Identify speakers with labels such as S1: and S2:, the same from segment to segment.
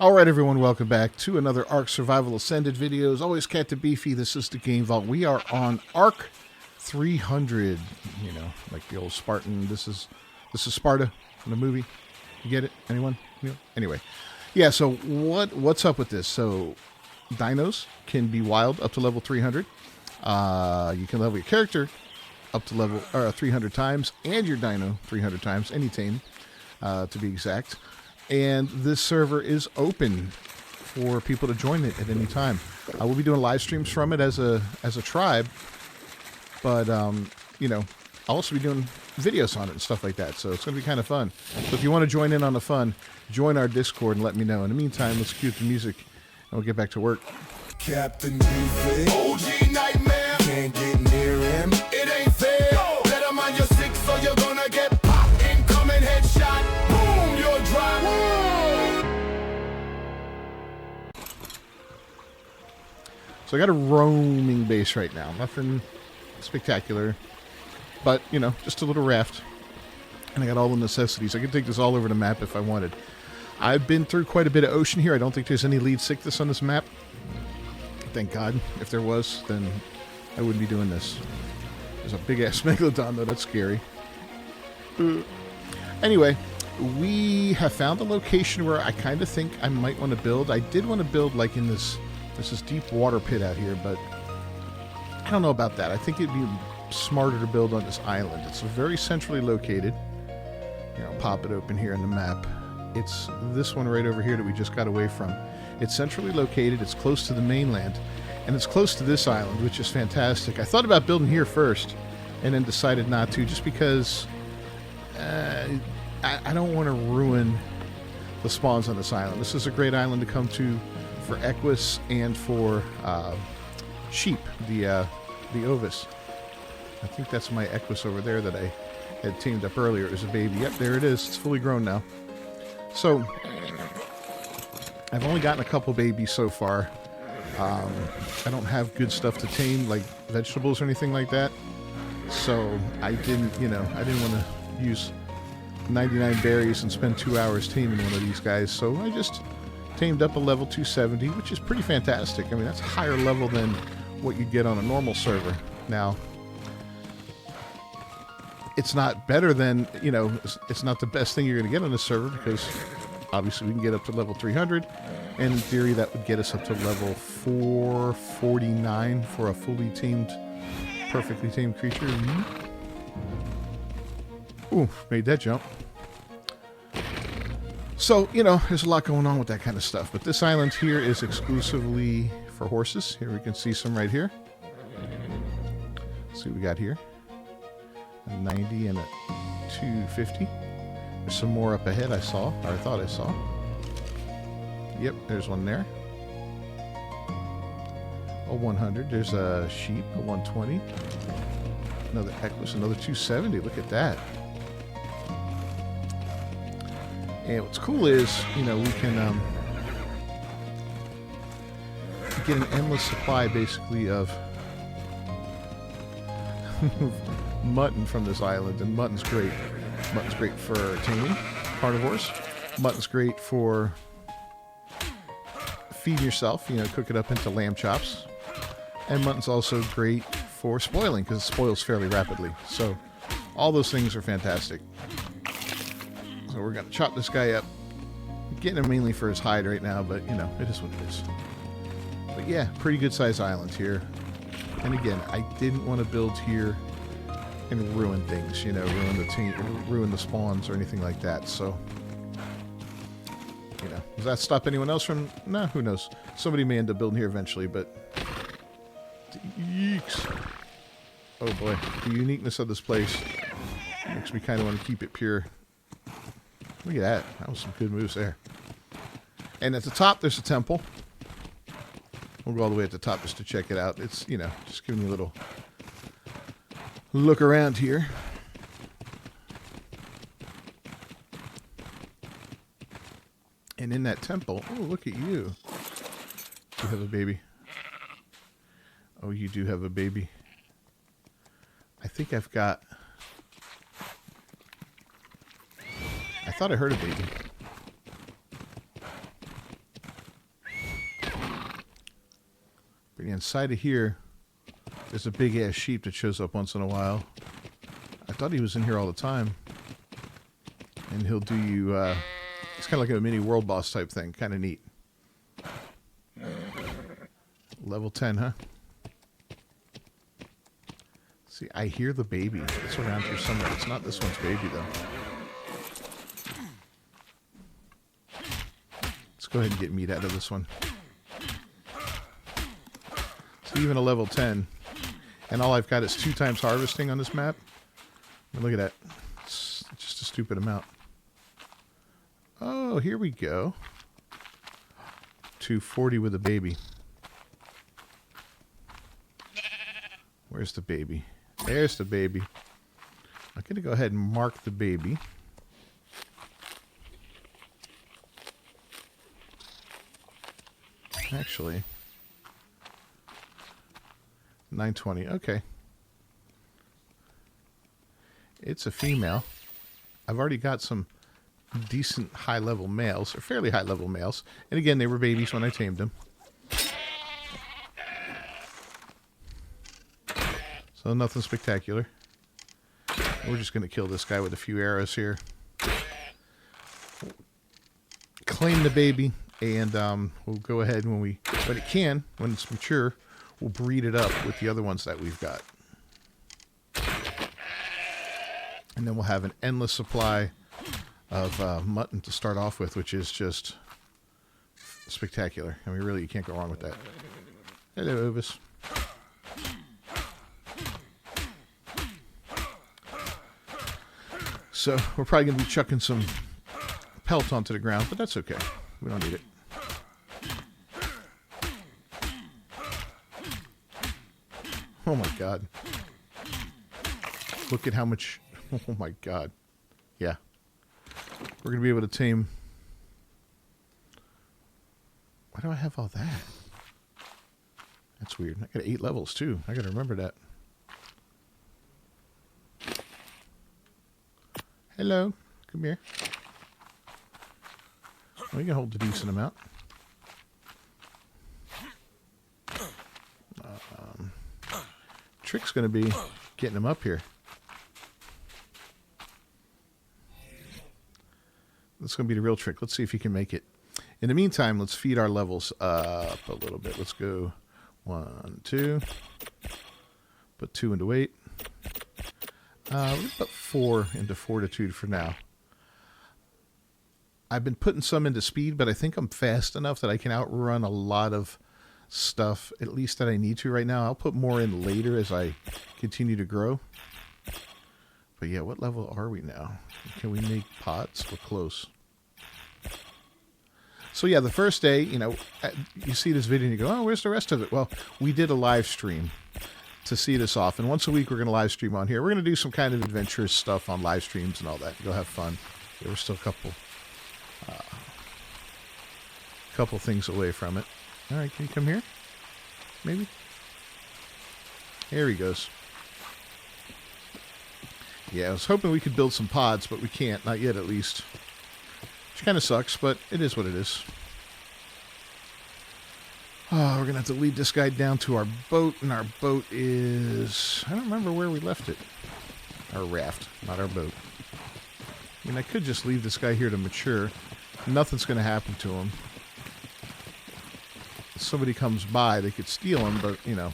S1: Alright everyone, welcome back to another Ark Survival Ascended video. As always, Cat to Beefy, this is the Game Vault. We are on Ark 300, you know, like the old Spartan. This is Sparta from the movie. You get it? Anyone? Yeah. Anyway. Yeah, so what's up with this? So, dinos can be wild up to level 300. You can level your character up to level 300 times, and your dino 300 times, any tame, to be exact. And this server is open for people to join it at any time. We'll be doing live streams from it as a tribe, but you know, I'll also be doing videos on it and stuff like that. So it's going to be kind of fun. So if you want to join in on the fun, join our Discord and let me know. In the meantime, let's cue the music and we'll get back to work.
S2: Captain Beefy, OG Nightmare, can't get near him. It ain't fair. Better mind your six or you're gonna get popped. Incoming headshot. Boom, you're dry.
S1: So I got a roaming base right now. Nothing spectacular, but you know, just a little raft. And I got all the necessities. I could take this all over the map if I wanted. I've been through quite a bit of ocean here. I don't think there's any lead sickness on this map. Thank God. If there was, then I wouldn't be doing this. There's a big-ass megalodon, though. That's scary. Anyway, we have found a location where I kind of think I might want to build. I did want to build, like, in this deep water pit out here, but I don't know about that. I think it'd be smarter to build on this island. It's very centrally located. Here, I'll pop it open here in the map. It's this one right over here that we just got away from. It's centrally located, it's close to the mainland, and it's close to this island, which is fantastic. I thought about building here first, and then decided not to, just because I don't want to ruin the spawns on this island. This is a great island to come to for equus and for sheep, the ovis. I think that's my equus over there that I had teamed up earlier. It was a baby. Yep, there it is. It's fully grown now. So, I've only gotten a couple babies so far. I don't have good stuff to tame, like vegetables or anything like that. So, I didn't want to use 99 berries and spend 2 hours taming one of these guys. So, I just tamed up a level 270, which is pretty fantastic. I mean, that's higher level than what you'd get on a normal server. Now, it's not better than, you know, it's not the best thing you're going to get on this server, because obviously we can get up to level 300, and in theory that would get us up to level 449 for a fully tamed, perfectly tamed creature. Ooh, made that jump. So, you know, there's a lot going on with that kind of stuff, but this island here is exclusively for horses. Here we can see some right here. Let's see what we got here. A 90 and a 250. There's some more up ahead I saw, or I thought I saw. Yep, there's one there. A 100. There's a sheep, a 120. Another equus, another 270. Look at that. And what's cool is, you know, we can get an endless supply, basically, of mutton from this island, and mutton's great. Mutton's great for taming carnivores. Mutton's great for feeding yourself, you know, cook it up into lamb chops. And mutton's also great for spoiling, because it spoils fairly rapidly. So, all those things are fantastic. So we're going to chop this guy up. I'm getting him mainly for his hide right now, but, you know, it is what it is. But yeah, pretty good sized island here. And again, I didn't want to build here and ruin things, you know, ruin the team, ruin the spawns or anything like that. So, you know, does that stop anyone else from? No, who knows? Somebody may end up building here eventually, but yeeks. Oh boy, the uniqueness of this place makes me kind of want to keep it pure. Look at that. That was some good moves there. And at the top, there's a temple. We'll go all the way at the top just to check it out. It's, you know, just giving you a little look around here. And in that temple, oh, look at you. You have a baby. Oh, you do have a baby. I think I've got... I thought I heard a baby. But inside of here, there's a big-ass sheep that shows up once in a while. I thought he was in here all the time. And he'll do you, it's kind of like a mini world boss type thing. Kind of neat. Level 10, huh? See, I hear the baby. It's around here somewhere. It's not this one's baby, though. Let's go ahead and get meat out of this one. So even a level 10. And all I've got is 2 times harvesting on this map. And look at that. It's just a stupid amount. Oh, here we go. 240 with a baby. Where's the baby? There's the baby. I'm going to go ahead and mark the baby. Actually, 920. Okay. It's a female. I've already got some decent high-level males, or fairly high-level males. And again, they were babies when I tamed them. So nothing spectacular. We're just going to kill this guy with a few arrows here. Claim the baby, and we'll go ahead when it's mature, we'll breed it up with the other ones that we've got. And then we'll have an endless supply of mutton to start off with, which is just spectacular. I mean, really, you can't go wrong with that. Hello, Ovis. So we're probably going to be chucking some pelt onto the ground, but that's okay. We don't need it. Oh my god. Look at how much... Oh my god. Yeah. We're going to be able to tame... Why do I have all that? That's weird. I got 8 levels too. I got to remember that. Hello. Come here. We can hold a decent amount. Trick's going to be getting them up here. That's going to be the real trick. Let's see if he can make it. In the meantime, let's feed our levels up a little bit. Let's go 1, 2. Put 2 into weight. We'll put 4 into fortitude for now. I've been putting some into speed, but I think I'm fast enough that I can outrun a lot of stuff, at least that I need to right now. I'll put more in later as I continue to grow. But yeah, what level are we now? Can we make pots? We're close. So yeah, the first day, you know, you see this video and you go, oh, where's the rest of it? Well, we did a live stream to see this off. And once a week, we're going to live stream on here. We're going to do some kind of adventurous stuff on live streams and all that. Go have fun. Yeah, we're still a couple things away from it. All right, can you come here? Maybe? Here he goes. Yeah, I was hoping we could build some pods, but we can't. Not yet, at least. Which kind of sucks, but it is what it is. Oh, we're going to have to lead this guy down to our boat, and our boat is... I don't remember where we left it. Our raft, not our boat. I mean, I could just leave this guy here to mature. Nothing's going to happen to him. If somebody comes by, they could steal him, but, you know,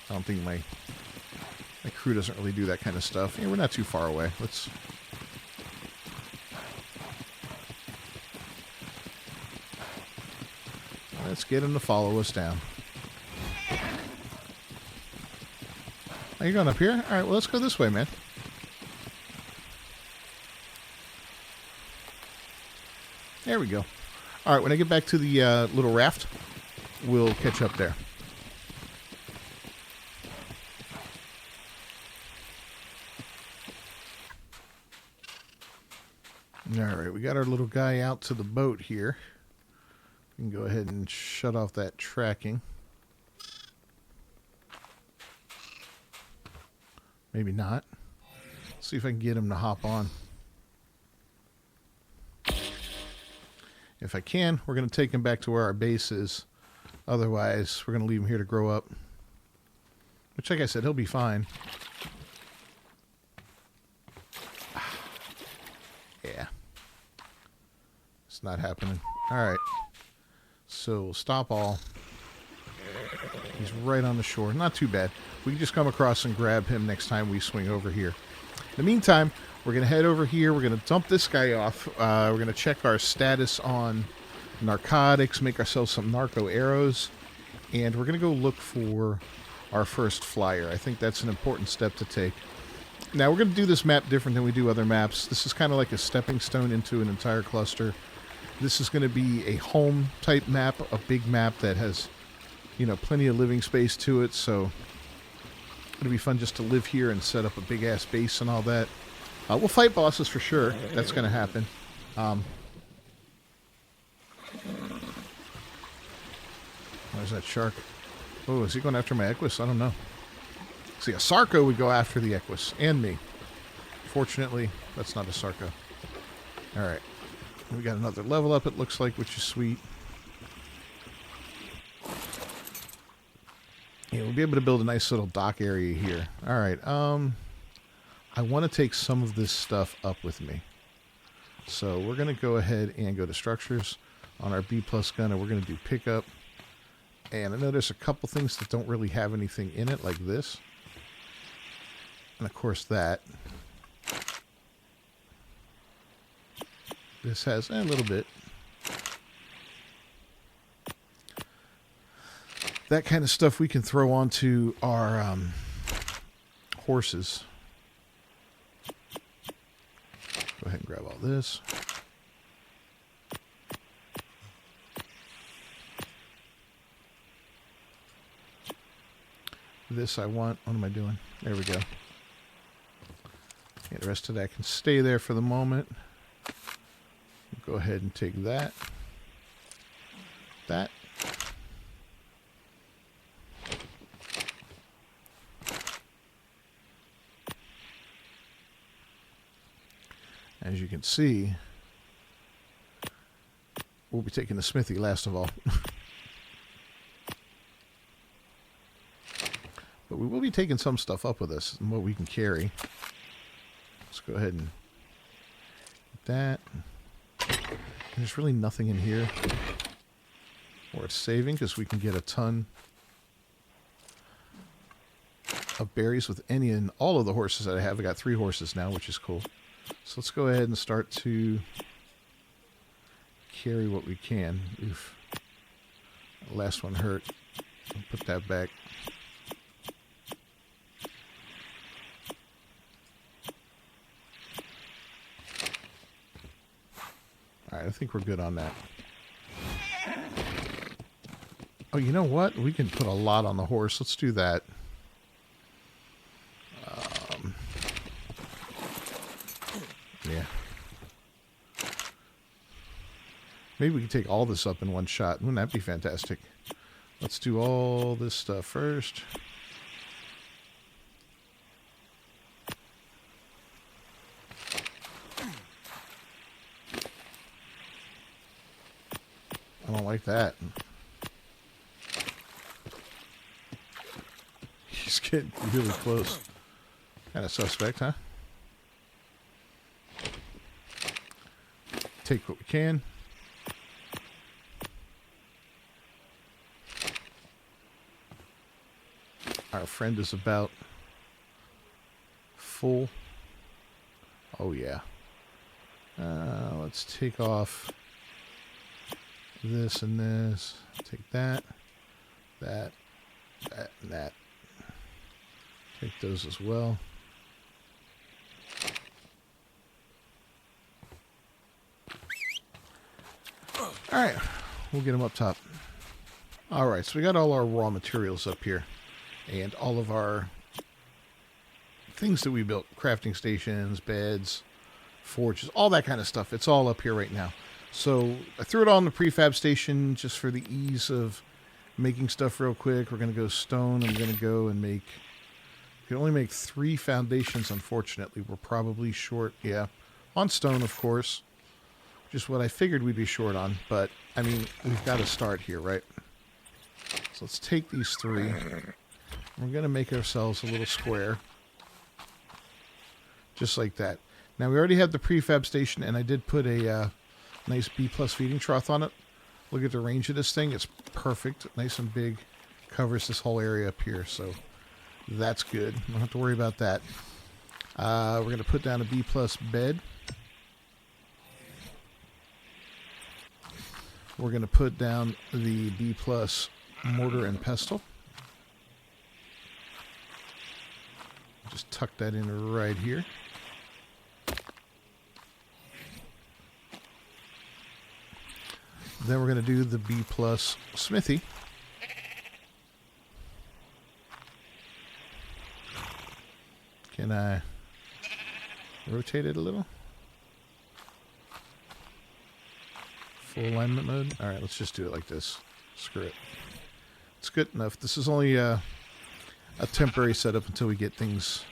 S1: I don't think my crew doesn't really do that kind of stuff. Yeah, we're not too far away. Let's get him to follow us down. Are you going up here? All right, well, let's go this way, man. There we go. All right, when I get back to the little raft, we'll catch up there. All right, we got our little guy out to the boat here. We can go ahead and shut off that tracking. Maybe not. Let's see if I can get him to hop on. If I can, we're going to take him back to where our base is Otherwise, we're going to leave him here to grow up. Which, like I said, he'll be fine. Yeah. It's not happening. Alright. So, we'll stop all. He's right on the shore. Not too bad. We can just come across and grab him next time we swing over here. In the meantime, we're going to head over here. We're going to dump this guy off. We're going to check our status on narcotics, make ourselves some narco arrows, and we're going to go look for our first flyer. I think that's an important step to take. Now, we're going to do this map different than we do other maps. This is kind of like a stepping stone into an entire cluster. This is going to be a home type map, a big map that has, you know, plenty of living space to it, so it's going to be fun just to live here and set up a big ass base and all that. We'll fight bosses for sure. That's going to happen. Where's that shark? Oh, is he going after my Equus? I don't know. See, a Sarco would go after the Equus and me. Fortunately, that's not a Sarco. Alright. We got another level up, it looks like, which is sweet. Yeah, we'll be able to build a nice little dock area here. Alright, I want to take some of this stuff up with me. So we're going to go ahead and go to structures on our B+ gun, and we're going to do pickup. And I know there's a couple things that don't really have anything in it, like this. And of course that. This has a little bit. That kind of stuff we can throw onto our horses. Go ahead and grab all this. This I want. What am I doing? There we go. Yeah, the rest of that can stay there for the moment. Go ahead and take that. That. As you can see, we'll be taking the smithy last of all. But we will be taking some stuff up with us and what we can carry. Let's go ahead and get that. There's really nothing in here worth saving because we can get a ton of berries with any and all of the horses that I have. I got 3 horses now, which is cool. So let's go ahead and start to carry what we can. Oof. The last one hurt. I'll put that back. Alright, I think we're good on that. Oh, you know what? We can put a lot on the horse. Let's do that. Yeah. Maybe we can take all this up in one shot. Wouldn't that be fantastic? Let's do all this stuff first. I don't like that. He's getting really close. Kind of suspect, huh? Take what we can. Our friend is about full. Oh, yeah. Let's take off this and this. Take that, that, that, and that. Take those as well. Alright, we'll get them up top. Alright, so we got all our raw materials up here. And all of our things that we built. Crafting stations, beds, forges, all that kind of stuff. It's all up here right now. So I threw it all in the PreFab Station just for the ease of making stuff real quick. We're going to go stone. I'm going to go and make... We can only make 3 foundations, unfortunately. We're probably short, yeah, on stone, of course. Just what I figured we'd be short on. But, I mean, we've got to start here, right? So let's take these 3. We're going to make ourselves a little square. Just like that. Now, we already have the PreFab Station, and I did put a nice B+ feeding trough on it. Look at the range of this thing. It's perfect. Nice and big. Covers this whole area up here, so that's good. Don't have to worry about that. We're going to put down a B+ bed. We're going to put down the B+ mortar and pestle. Just tuck that in right here. Then we're going to do the B+ smithy. Can I rotate it a little? Full alignment mode? Alright, let's just do it like this. Screw it. It's good enough. This is only a temporary setup until we get things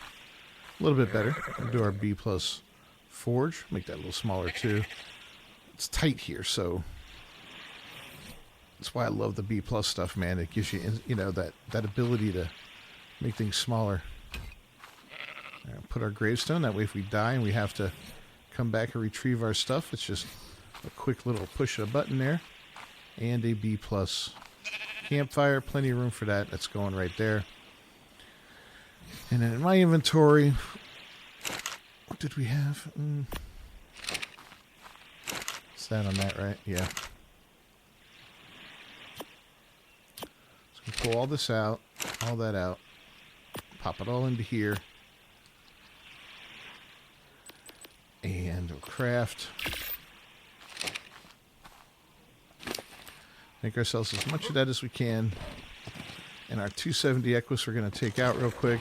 S1: a little bit better. We'll do our B+ forge. Make that a little smaller too. It's tight here, so that's why I love the B+ stuff, man. It gives you, you know, that ability to make things smaller. Right, put our gravestone. That way if we die and we have to come back and retrieve our stuff, it's just a quick little push of a button there. And a B+ campfire. Plenty of room for that. That's going right there. And then in my inventory, what did we have? Is that on that, right? Yeah. So we pull all this out, all that out, pop it all into here, and we'll craft. Make ourselves as much of that as we can. And our 270 Equus we're going to take out real quick.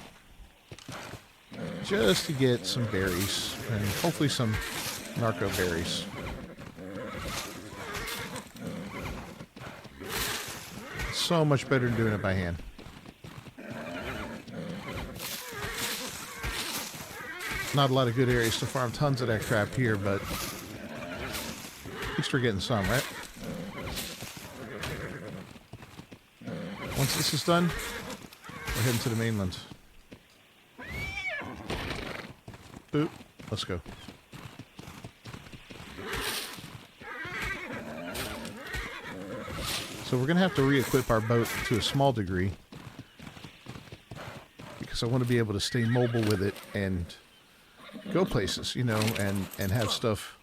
S1: Just to get some berries. And hopefully some narco berries. So much better than doing it by hand. Not a lot of good areas to farm tons of that crap here, but at least we're getting some, right? Once this is done, we're heading to the mainland. Boop. Let's go. So we're going to have to re-equip our boat to a small degree, because I want to be able to stay mobile with it and go places, you know, and have stuff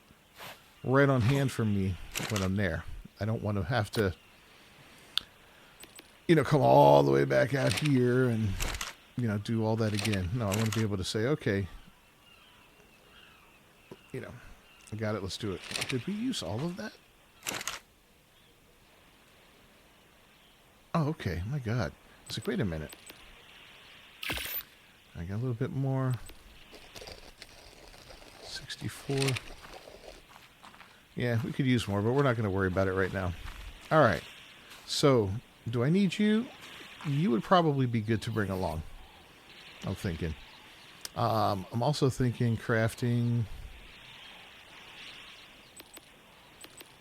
S1: right on hand for me when I'm there. I don't want to have to, you know, come all the way back out here and, you know, do all that again. No, I want to be able to say, okay, you know, I got it, let's do it. Did we use all of that? Oh, okay, my God. It's like, wait a minute. I got a little bit more. 64. Yeah, we could use more, but we're not going to worry about it right now. All right. So, do I need you? You would probably be good to bring along, I'm thinking. I'm also thinking crafting.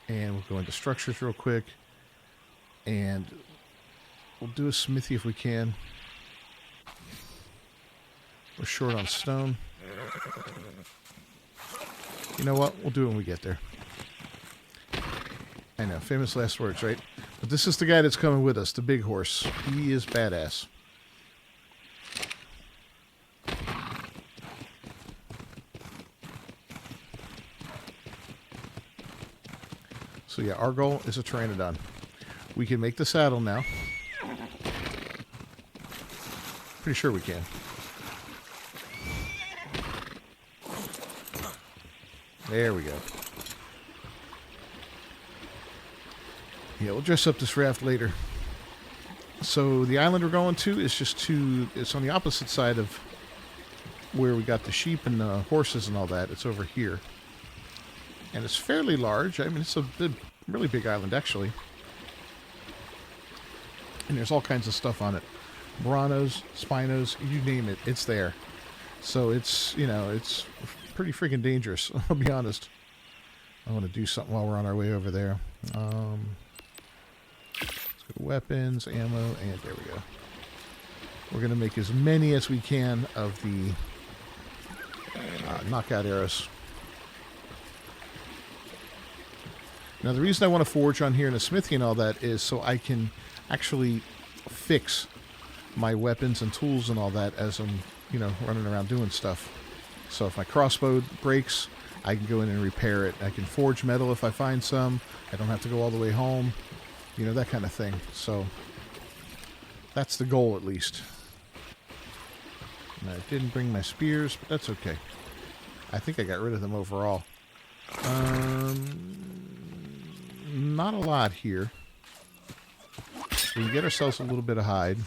S1: And we'll go into structures real quick. And we'll do a smithy if we can. We're short on stone. You know what? We'll do it when we get there. I know, famous last words, right? But this is the guy that's coming with us, the big horse. He is badass. So yeah, our goal is a Pteranodon. We can make the saddle now. Pretty sure we can. There we go. Yeah, we'll dress up this raft later. So the island we're going to is it's on the opposite side of where we got the sheep and the horses and all that. It's over here. And it's fairly large. I mean, it's a really big island, actually. And there's all kinds of stuff on it. Piranhas, spinos, you name it, it's there. So it's, you know, it's pretty freaking dangerous, I'll be honest. I want to do something while we're on our way over there. Let's go to weapons, ammo, and there we go. We're going to make as many as we can of the knockout arrows. Now, the reason I want to forge on here in a smithy and all that is so I can actually fix my weapons and tools and all that as I'm, you know, running around doing stuff. So if my crossbow breaks, I can go in and repair it. I can forge metal if I find some. I don't have to go all the way home. You know, that kind of thing. So that's the goal, at least. And I didn't bring my spears, but that's okay. I think I got rid of them overall. Not a lot here. We can get ourselves a little bit of hide.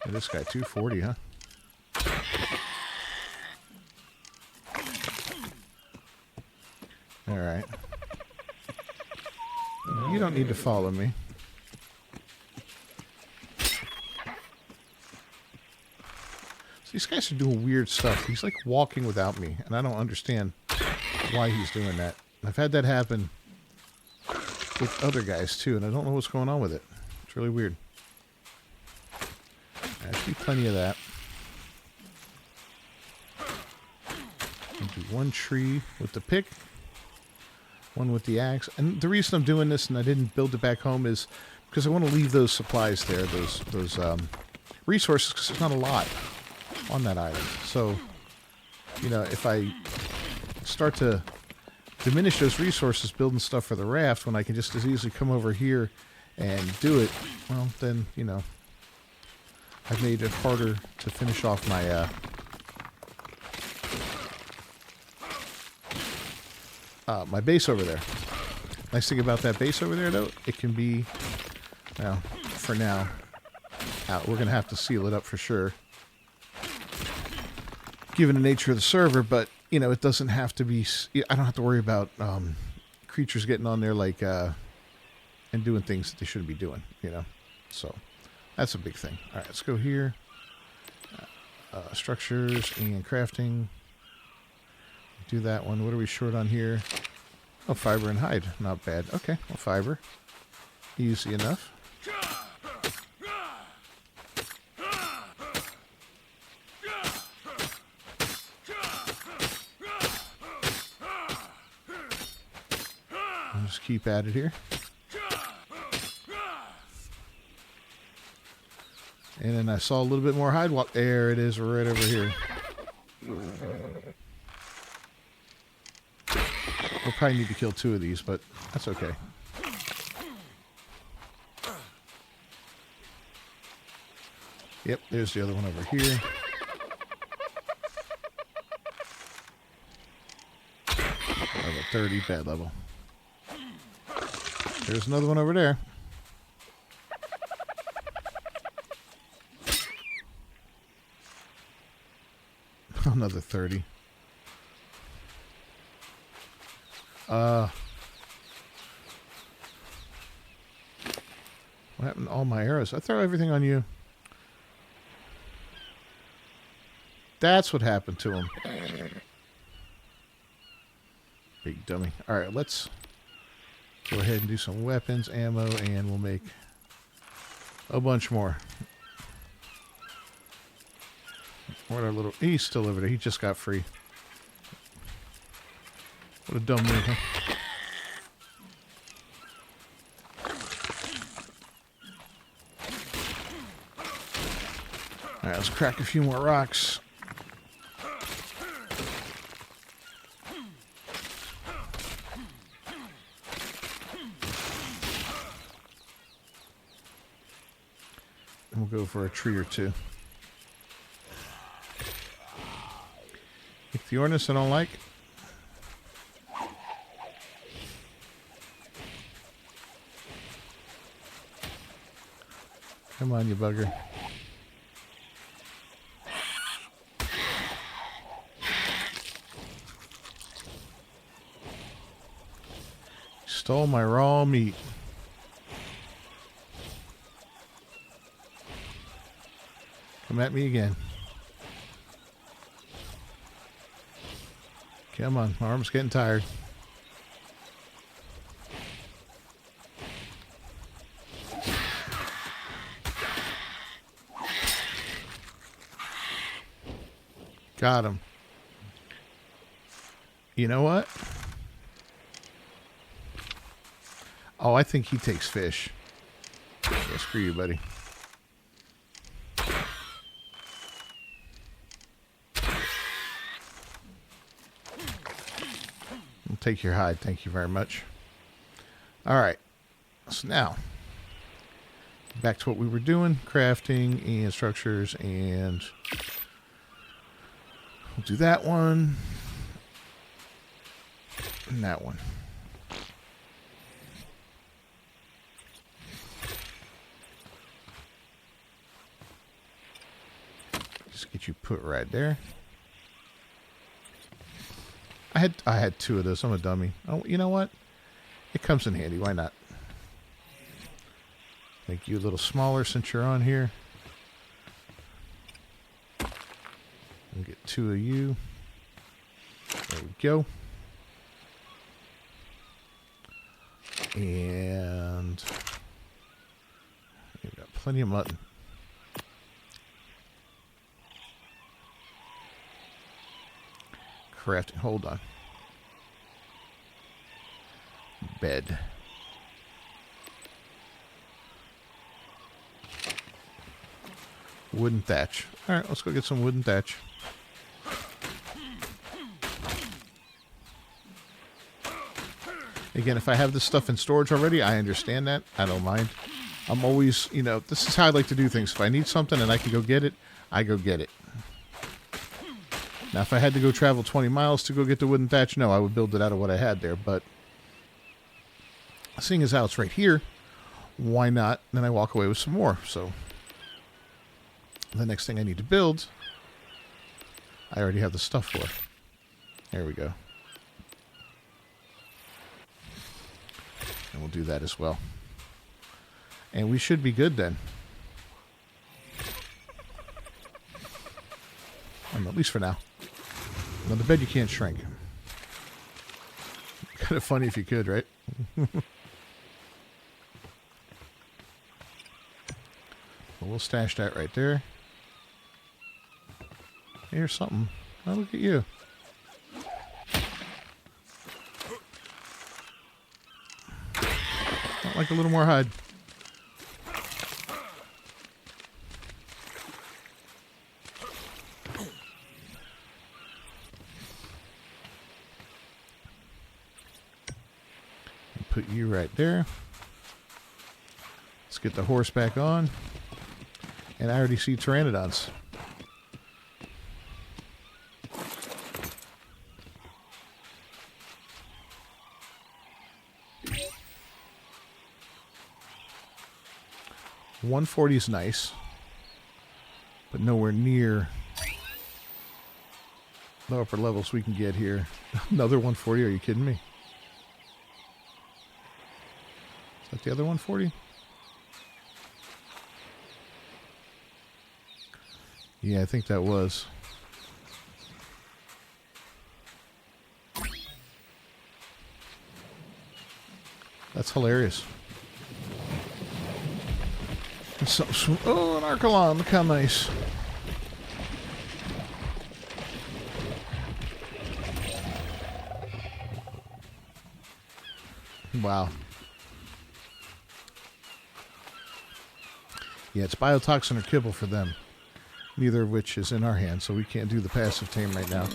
S1: And this guy, 240, huh? Alright. You don't need to follow me. So these guys are doing weird stuff. He's like walking without me, and I don't understand why he's doing that. I've had that happen with other guys too, and I don't know what's going on with it. It's really weird. There should be plenty of that. I'll do one tree with the pick, one with the axe. And the reason I'm doing this and I didn't build it back home is because I want to leave those supplies there, those resources, because there's not a lot on that island. So, you know, if I start to diminish those resources building stuff for the raft when I can just as easily come over here and do it, well, then, you know, I've made it harder to finish off my my base over there. Nice thing about that base over there, though, it can be, well, for now, we're going to have to seal it up for sure, given the nature of the server, but, you know, it doesn't have to be, I don't have to worry about creatures getting on there, like, and doing things that they shouldn't be doing, you know, so that's a big thing. All right, let's go here. Structures and crafting. Do that one. What are we short on here? Oh, fiber and hide. Not bad. Okay, well, fiber. Easy enough. I'll just keep at it here. And then I saw a little bit more hide. There it is, right over here. We'll probably need to kill 2 of these, but that's okay. Yep, there's the other one over here. Level 30, bad level. There's another one over there. Another 30. What happened to all my arrows? I throw everything on you. That's what happened to him. Big dummy. Alright, let's go ahead and do some weapons, ammo, and we'll make a bunch more. What our little... He's still over there. He just got free. What a dumb move, huh? Alright, let's crack a few more rocks. And we'll go for a tree or 2. Pick the ornaments I don't like. Come on, you bugger. Stole my raw meat. Come at me again. Come on, my arm's getting tired. Got him. You know what? Oh, I think he takes fish. Yeah, screw you, buddy. I'll take your hide. Thank you very much. All right. So now, back to what we were doing. Crafting and structures, and we'll do that one. And that one. Just get you put right there. I had two of those. I'm a dummy. Oh, you know what? It comes in handy. Why not? Make you a little smaller since you're on here. We'll get two of you. There we go. And we've got plenty of mutton. Crafting. Hold on. Bed. Wooden thatch. All right, let's go get some wooden thatch. Again, if I have this stuff in storage already, I understand that. I don't mind. I'm always, you know, this is how I like to do things. If I need something and I can go get it, I go get it. Now, if I had to go travel 20 miles to go get the wooden thatch, no, I would build it out of what I had there. But seeing as how it's right here, why not? Then I walk away with some more. So the next thing I need to build, I already have the stuff for. There we go. And we'll do that as well. And we should be good then. At least for now. Now the bed you can't shrink. Kind of funny if you could, right? Well, we'll stash that right there. Here's something. Oh, look at you. Not like a little more hide. Put you right there. Let's get the horse back on. And I already see pteranodons. $140 is nice, but nowhere near the upper levels we can get here. Another 140? Are you kidding me? Is that the other 140? Yeah, I think that was. That's hilarious. Oh, an Archelon. Look how nice. Wow. Yeah, it's biotoxin or kibble for them. Neither of which is in our hands, so we can't do the passive tame right now.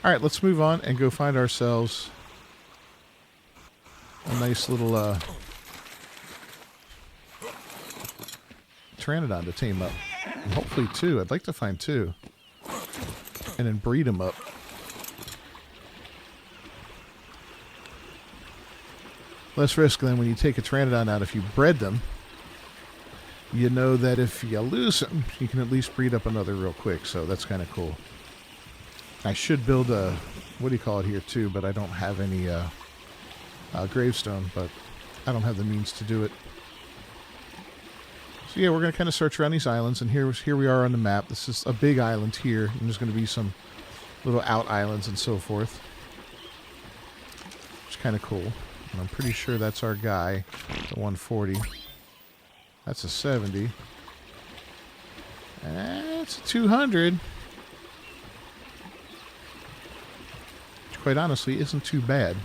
S1: Alright, let's move on and go find ourselves a nice little pteranodon to tame up. And hopefully two. I'd like to find two. And then breed them up. Less risk than when you take a pteranodon out. If you bred them, you know that if you lose them, you can at least breed up another real quick. So that's kind of cool. I should build a, what do you call it here too, but I don't have any gravestone, but I don't have the means to do it. So yeah, we're going to kind of search around these islands, and here we are on the map. This is a big island here, and there's going to be some little out islands and so forth. Which is kind of cool. And I'm pretty sure that's our guy, the 140. That's a 70. That's a 200. quite honestly isn't too bad.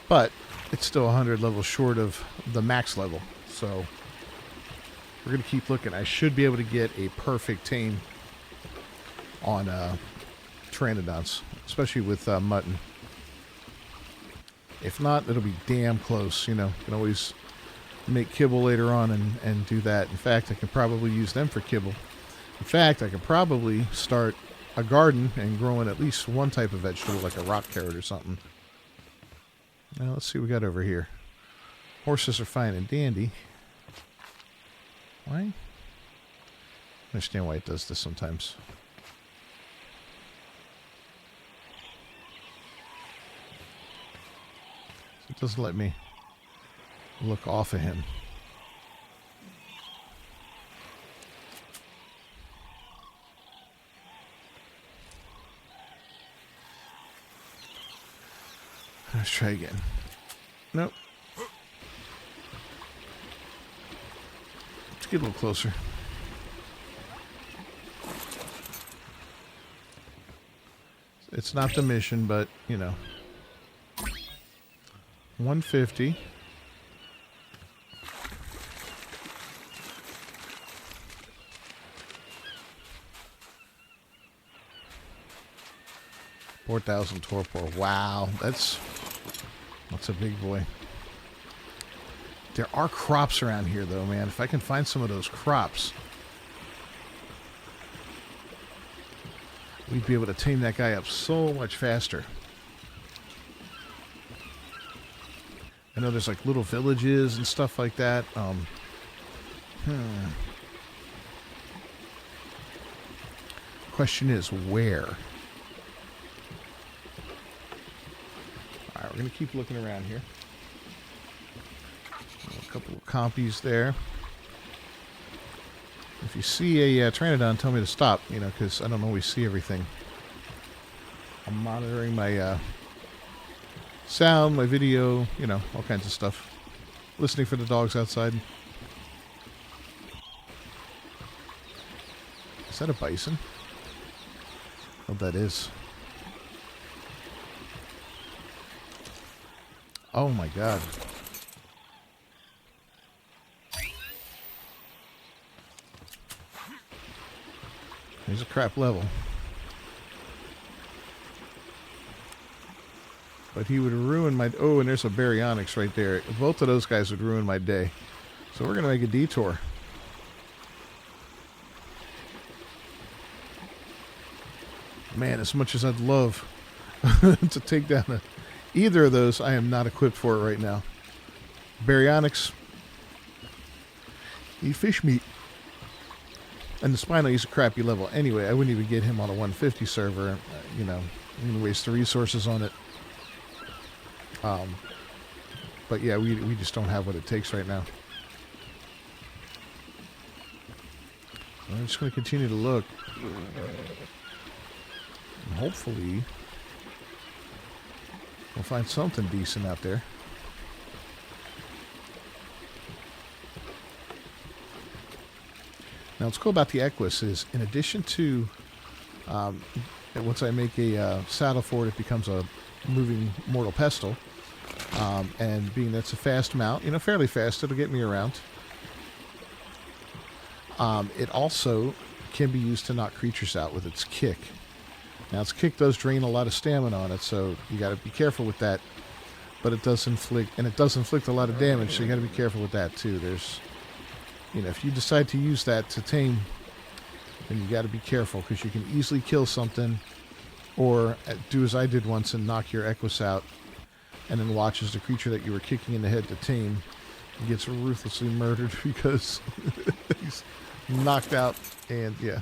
S1: But it's still 100 levels short of the max level. So we're going to keep looking. I should be able to get a perfect tame on Pteranodons, especially with mutton. If not, it'll be damn close. You know, you can always make kibble later on and do that. In fact, I can probably use them for kibble. In fact, I could probably start a garden and growing at least one type of vegetable, like a rock carrot or something. Now, let's see what we got over here. Horses are fine and dandy. Why? I understand why it does this sometimes. It doesn't let me look off of him. Let's try again. Nope. Let's get a little closer. It's not the mission, but, you know. 150. $4,000 torpor. Wow, that's a big boy. There are crops around here, though, man. If I can find some of those crops, we'd be able to tame that guy up so much faster. I know there's like little villages and stuff like that. Question is, where? Alright, we're going to keep looking around here. A couple of compies there. If you see a Pteranodon, tell me to stop, you know, because I don't always see everything. I'm monitoring my sound, my video, you know, all kinds of stuff. Listening for the dogs outside. Is that a bison? Oh, that is. Oh my god. Here's a crap level. But he would ruin my... Oh, and there's a baryonyx right there. Both of those guys would ruin my day. So we're going to make a detour. Man, as much as I'd love to take down either of those, I am not equipped for it right now. Baryonyx. Eat fish meat. And the Spino, he's a crappy level. Anyway, I wouldn't even get him on a 150 server. You know, I'm going to waste the resources on it. But yeah, we just don't have what it takes right now. So I'm just going to continue to look. And hopefully we'll find something decent out there. Now what's cool about the Equus is, in addition to once I make a saddle for it, it becomes a moving mortal pestle. And being that's a fast mount, you know, fairly fast, it'll get me around. It also can be used to knock creatures out with its kick. Now, its kick does drain a lot of stamina on it, so you got to be careful with that. But it does inflict, and it does inflict a lot of damage, so you got to be careful with that too. There's, you know, if you decide to use that to tame, then you got to be careful, because you can easily kill something, or do as I did once and knock your Equus out, and then watch as the creature that you were kicking in the head to tame gets ruthlessly murdered because he's knocked out. And yeah,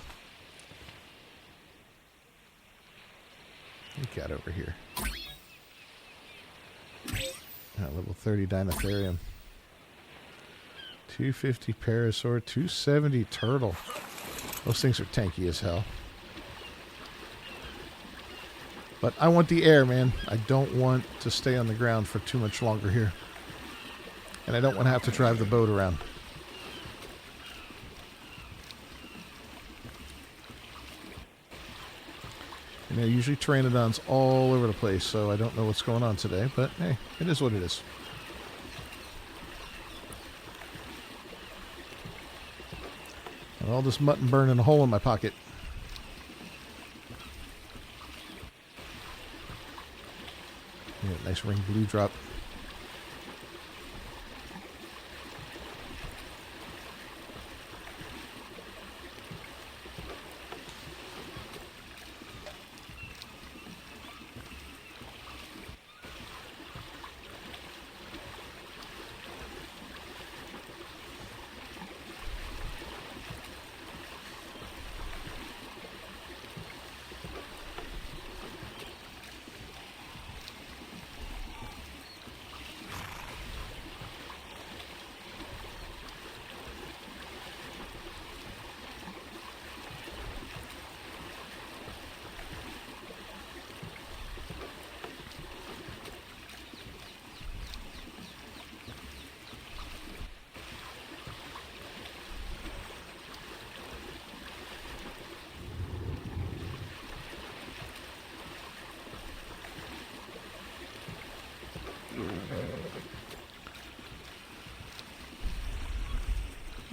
S1: what we got over here? Level 30 Dinotherium, 250 Parasaur, 270 Turtle. Those things are tanky as hell. But I want the air, man. I don't want to stay on the ground for too much longer here. And I don't want to have to drive the boat around. You know, usually Pteranodon's all over the place, so I don't know what's going on today, but hey, it is what it is. And all this mutton burning a hole in my pocket. Yeah, nice ring blue drop.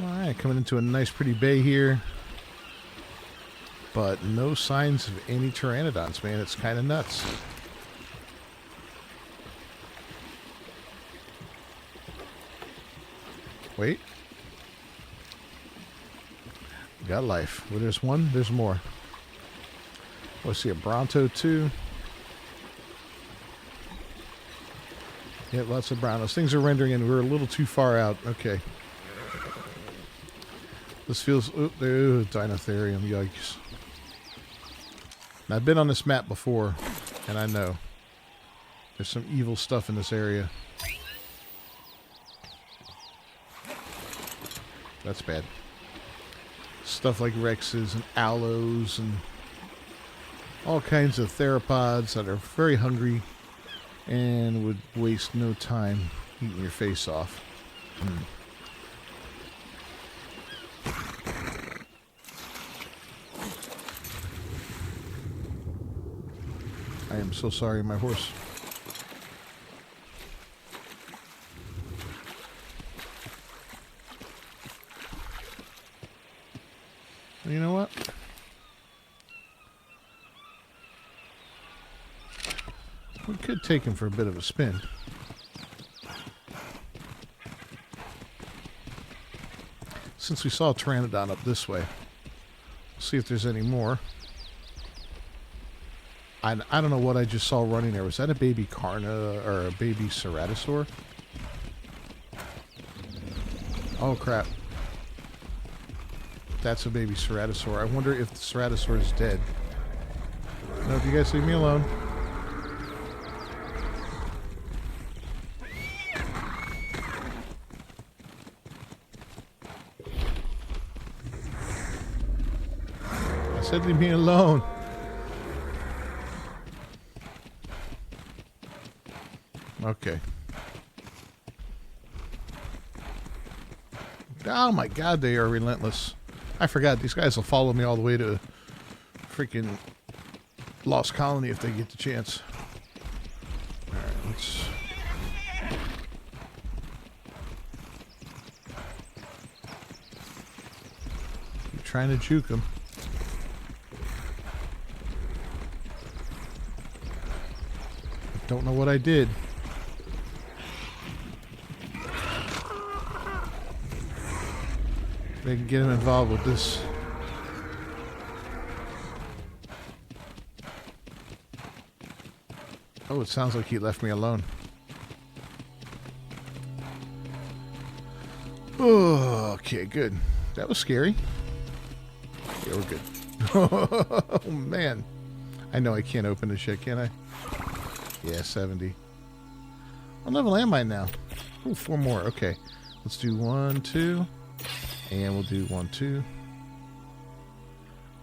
S1: Alright, coming into a nice pretty bay here. But no signs of any pteranodons, man. It's kind of nuts. Wait. Got life. Well, there's one. There's more. Oh, I see a Bronto too. Yeah, lots of brownos. Things are rendering and we're a little too far out. Okay. This feels... Oh, Dinotherium. Yikes. Now, I've been on this map before, and I know. There's some evil stuff in this area. That's bad. Stuff like Rexes and Aloes and all kinds of theropods that are very hungry and would waste no time eating your face off. I am so sorry, my horse. You know what? We could take him for a bit of a spin. Since we saw a Pteranodon up this way, we'll see if there's any more. I don't know what I just saw running there. Was that a baby Carna or a baby Ceratosaur? Oh, crap. That's a baby Ceratosaur. I wonder if the Ceratosaur is dead. No, if you guys leave me alone. I said leave me alone. Okay. Oh my god, they are relentless. I forgot, these guys will follow me all the way to freaking Lost Colony if they get the chance. Alright, let's... keep trying to juke them. Don't know what I did. They can get him involved with this. Oh, it sounds like he left me alone. Oh, okay, good. That was scary. Yeah, we're good. Oh, man. I know I can't open this shit, can I? Yeah, 70. What level am I now? Oh, 4 more. Okay. Let's do 1, 2. And we'll do 1, 2.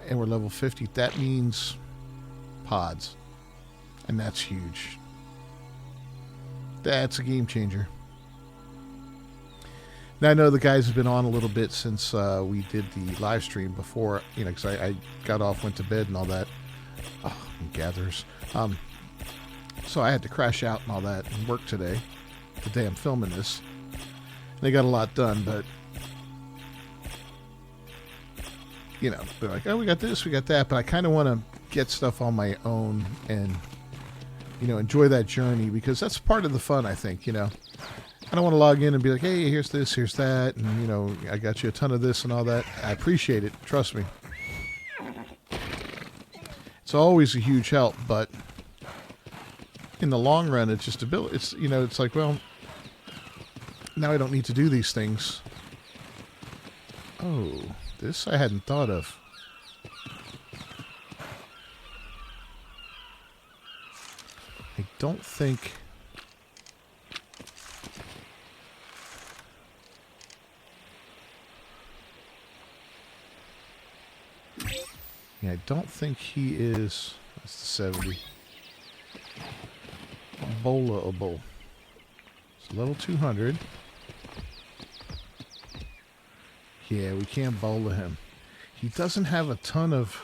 S1: And we're level 50. That means pods. And that's huge. That's a game changer. Now, I know the guys have been on a little bit since we did the live stream before, you know, because I got off, went to bed and all that. Oh, and gatherers. So I had to crash out and all that and work today, the day I'm filming this. They got a lot done, but, you know, they're like, oh, we got this, we got that, but I kind of want to get stuff on my own and, you know, enjoy that journey, because that's part of the fun, I think, you know. I don't want to log in and be like, hey, here's this, here's that, and, you know, I got you a ton of this and all that. I appreciate it, trust me. It's always a huge help, but in the long run, it's just it's, you know, it's like, well, now I don't need to do these things. Oh, this I hadn't thought of. I don't think... Yeah, I don't think he is... That's the 70. Bowlable. It's level 200. Yeah, we can't bowler him. He doesn't have a ton of...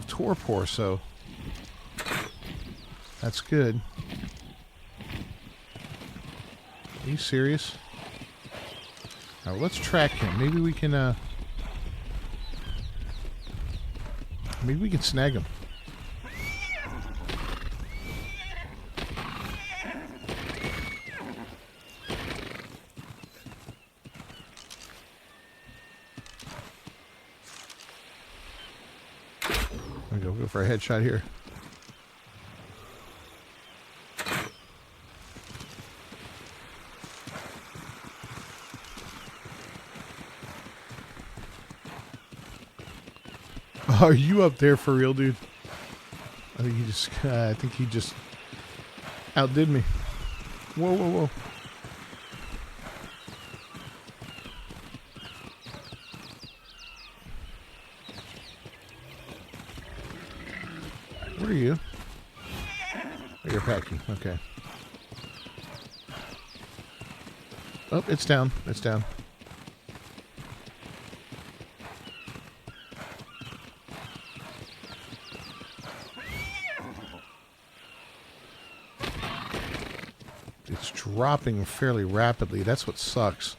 S1: torpor, so... That's good. Are you serious? Alright, let's track him. Maybe we can, maybe we can snag him. There we go. Go for a headshot here. Are you up there for real, dude? I think he just outdid me. Whoa, whoa, whoa. What are you? Oh, you're packing. Okay. Oh, it's down. It's down. It's dropping fairly rapidly. That's what sucks.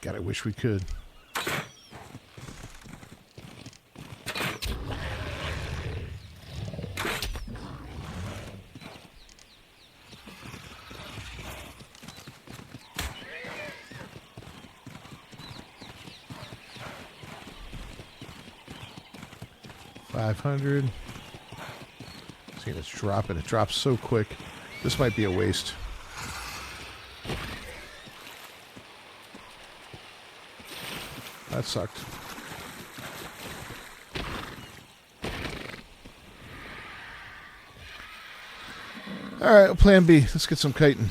S1: God, I wish we could. $500. See, it's dropping. It drops so quick. This might be a waste. That sucked. All right, plan B. Let's get some kiting.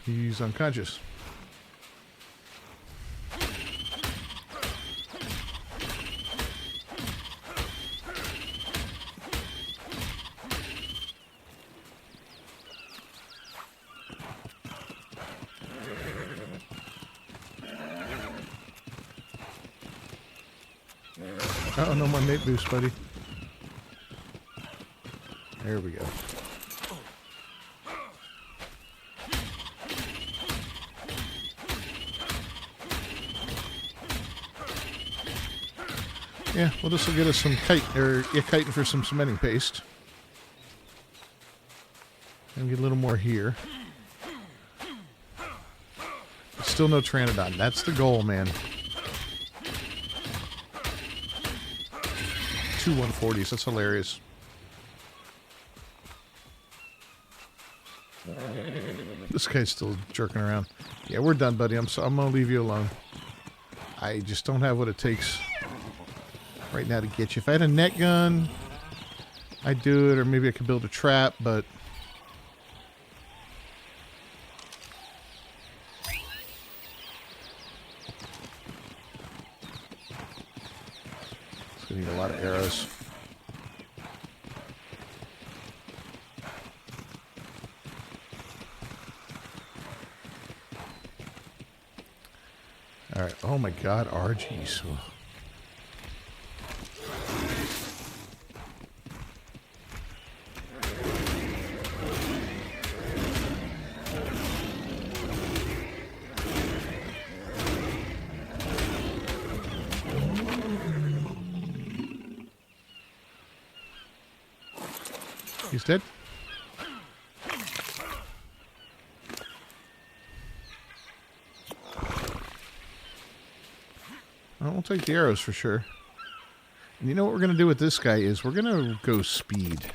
S1: He's unconscious. Oh, no more mate boost, buddy. There we go. Yeah, well, this will get us some chitin for some cementing paste. And get a little more here. Still no Pteranodon. That's the goal, man. 2 140s. That's hilarious. This guy's still jerking around. Yeah, we're done, buddy. I'm gonna leave you alone. I just don't have what it takes right now to get you. If I had a net gun, I'd do it, or maybe I could build a trap, but it's gonna need a lot of arrows. All right. Oh my God, RGs. He's dead. We'll take the arrows for sure. And you know what we're going to do with this guy is we're going to go speed.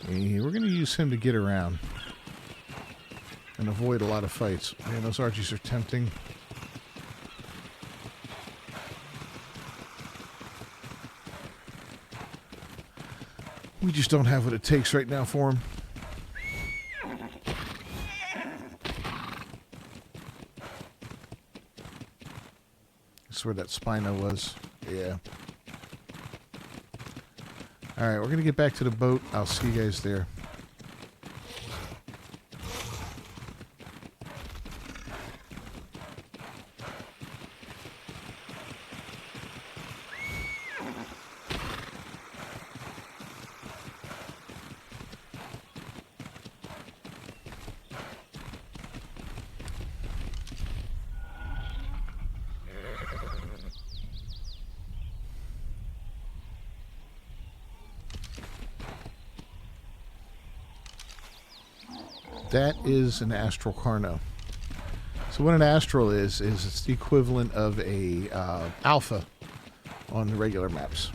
S1: And we're going to use him to get around and avoid a lot of fights. Man, those Archies are tempting. We just don't have what it takes right now for him. That's where that Spino was. Yeah. Alright, we're going to get back to the boat. I'll see you guys there. That is an astral carno. So what an astral is it's the equivalent of a alpha on the regular maps.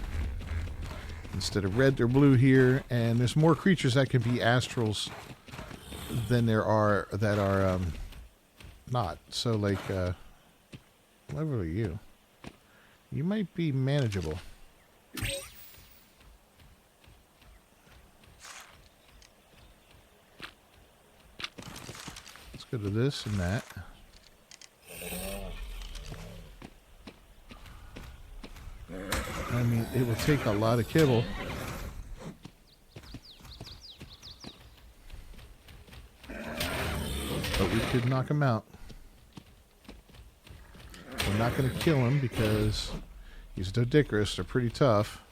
S1: Instead of red, they're blue here, and there's more creatures that can be astrals than there are that are not. So like, what level are you? You might be manageable. Go to this and that. I mean, it will take a lot of kibble. But we could knock him out. We're not going to kill him because he's Dodicarus. They're pretty tough.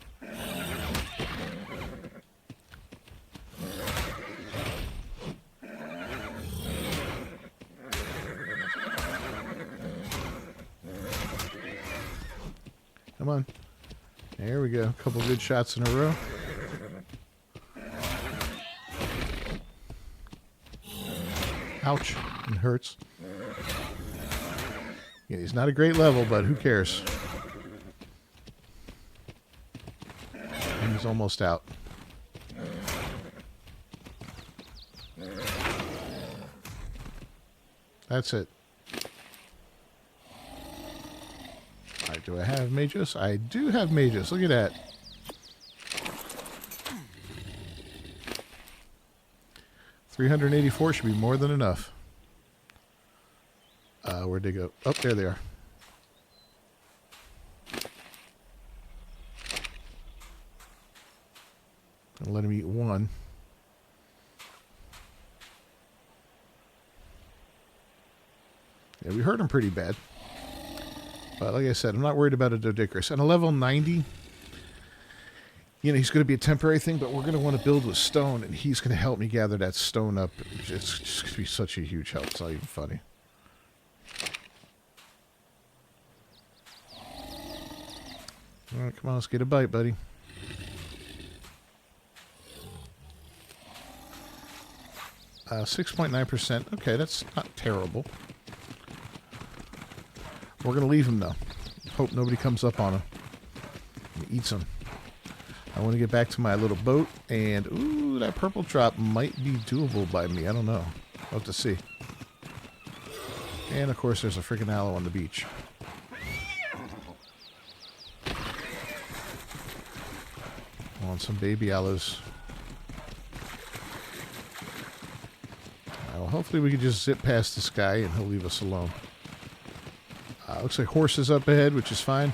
S1: Come on. There we go. A couple good shots in a row. Ouch. It hurts. Yeah, he's not a great level, but who cares? And he's almost out. That's it. Do I have Magus? I do have Magus. Look at that. $384 should be more than enough. Where'd they go? Oh, there they are. I'll let him eat one. Yeah, we hurt him pretty bad. But like I said, I'm not worried about a Dodicarus. And a level 90, you know, he's going to be a temporary thing, but we're going to want to build with stone, and he's going to help me gather that stone up. It's just going to be such a huge help. It's not even funny. All right, come on, let's get a bite, buddy. Uh, 6.9%. Okay, that's not terrible. We're going to leave him, though. Hope nobody comes up on him and eats him. I want to get back to my little boat, and ooh, that purple drop might be doable by me. I don't know. We'll have to see. And of course, there's a freaking aloe on the beach. On some baby aloes. Well, hopefully we can just zip past this guy and he'll leave us alone. Looks like horses up ahead, which is fine.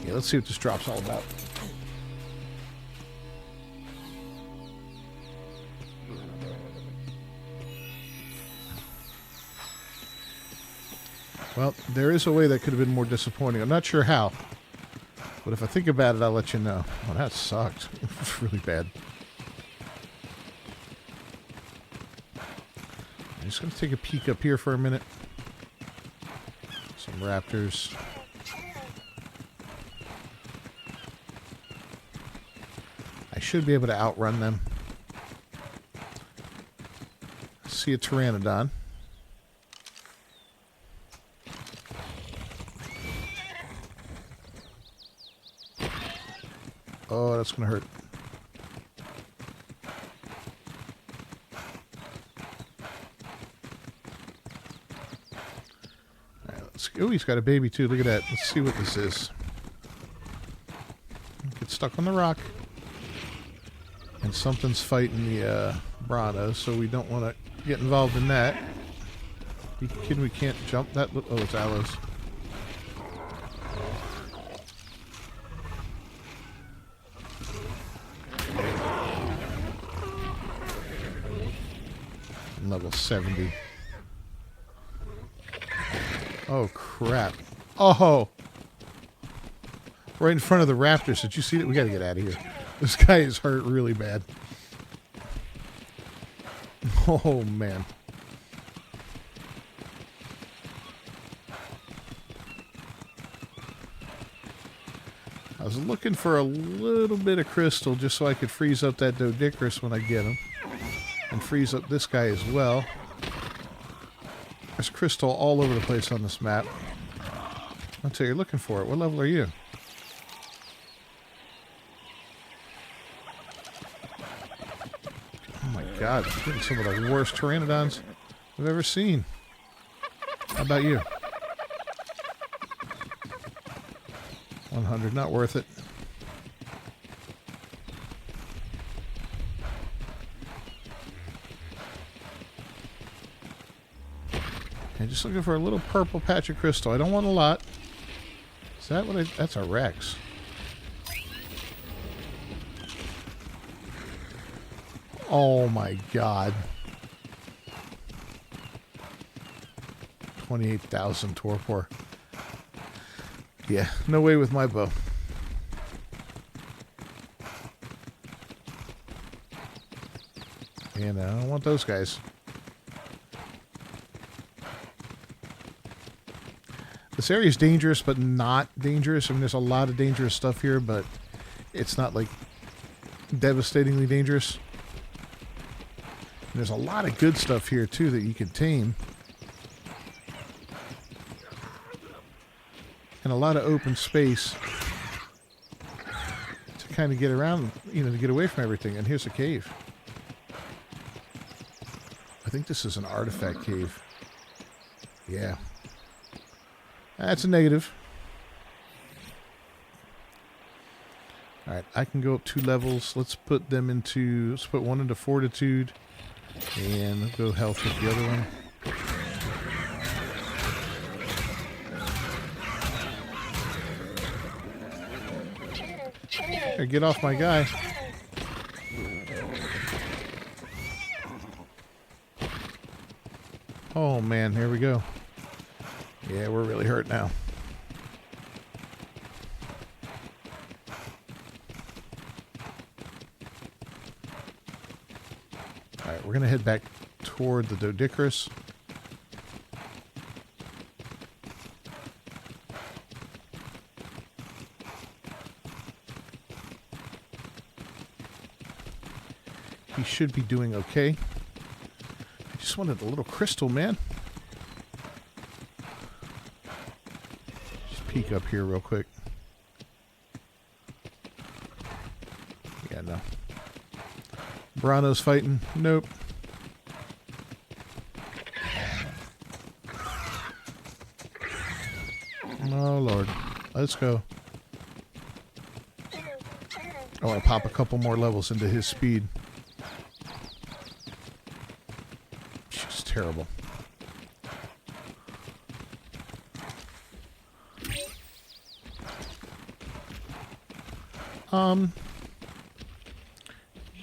S1: Yeah, let's see what this drop's all about. Well, there is a way that could have been more disappointing. I'm not sure how. But if I think about it, I'll let you know. Oh, that sucked. It was really bad. I'm just going to take a peek up here for a minute. Some raptors. I should be able to outrun them. See a pteranodon. Oh, that's going to hurt. All right, let's go. Oh, he's got a baby too. Look at that. Let's see what this is. Get stuck on the rock. And something's fighting the Brana, so we don't want to get involved in that. You kidding? We can't jump that. Oh, it's aloes. Level 70. Oh, crap. Oh! Right in front of the raptors. Did you see that? We gotta get out of here. This guy is hurt really bad. Oh, man. I was looking for a little bit of crystal just so I could freeze up that Dodicarus when I get him. And freeze up this guy as well. There's crystal all over the place on this map. That's what you're looking for. What level are you? Oh my god, I'm getting some of the worst pteranodons I've ever seen. How about you? 100, not worth it. I'm just looking for a little purple patch of crystal. I don't want a lot. Is that what I... That's a Rex. Oh my god. 28,000 torpor. Yeah, no way with my bow. And I don't want those guys. This area is dangerous, but not dangerous. I mean, there's a lot of dangerous stuff here, but it's not, like, devastatingly dangerous. And there's a lot of good stuff here, too, that you can tame. And a lot of open space to kind of get around, you know, to get away from everything. And here's a cave. I think this is an artifact cave. Yeah. That's a negative. Alright, I can go up 2 levels. Let's put them into... Let's put one into fortitude. And go health with the other one. Here, get off my guy. Oh man, here we go. Yeah, we're really hurt now. Alright, we're going to head back toward the Dodicarus. He should be doing okay. I just wanted a little crystal, man. Just peek up here real quick. Yeah, no. Rhino's fighting. Nope. Oh, Lord. Let's go. I want to pop a couple more levels into his speed. She's terrible.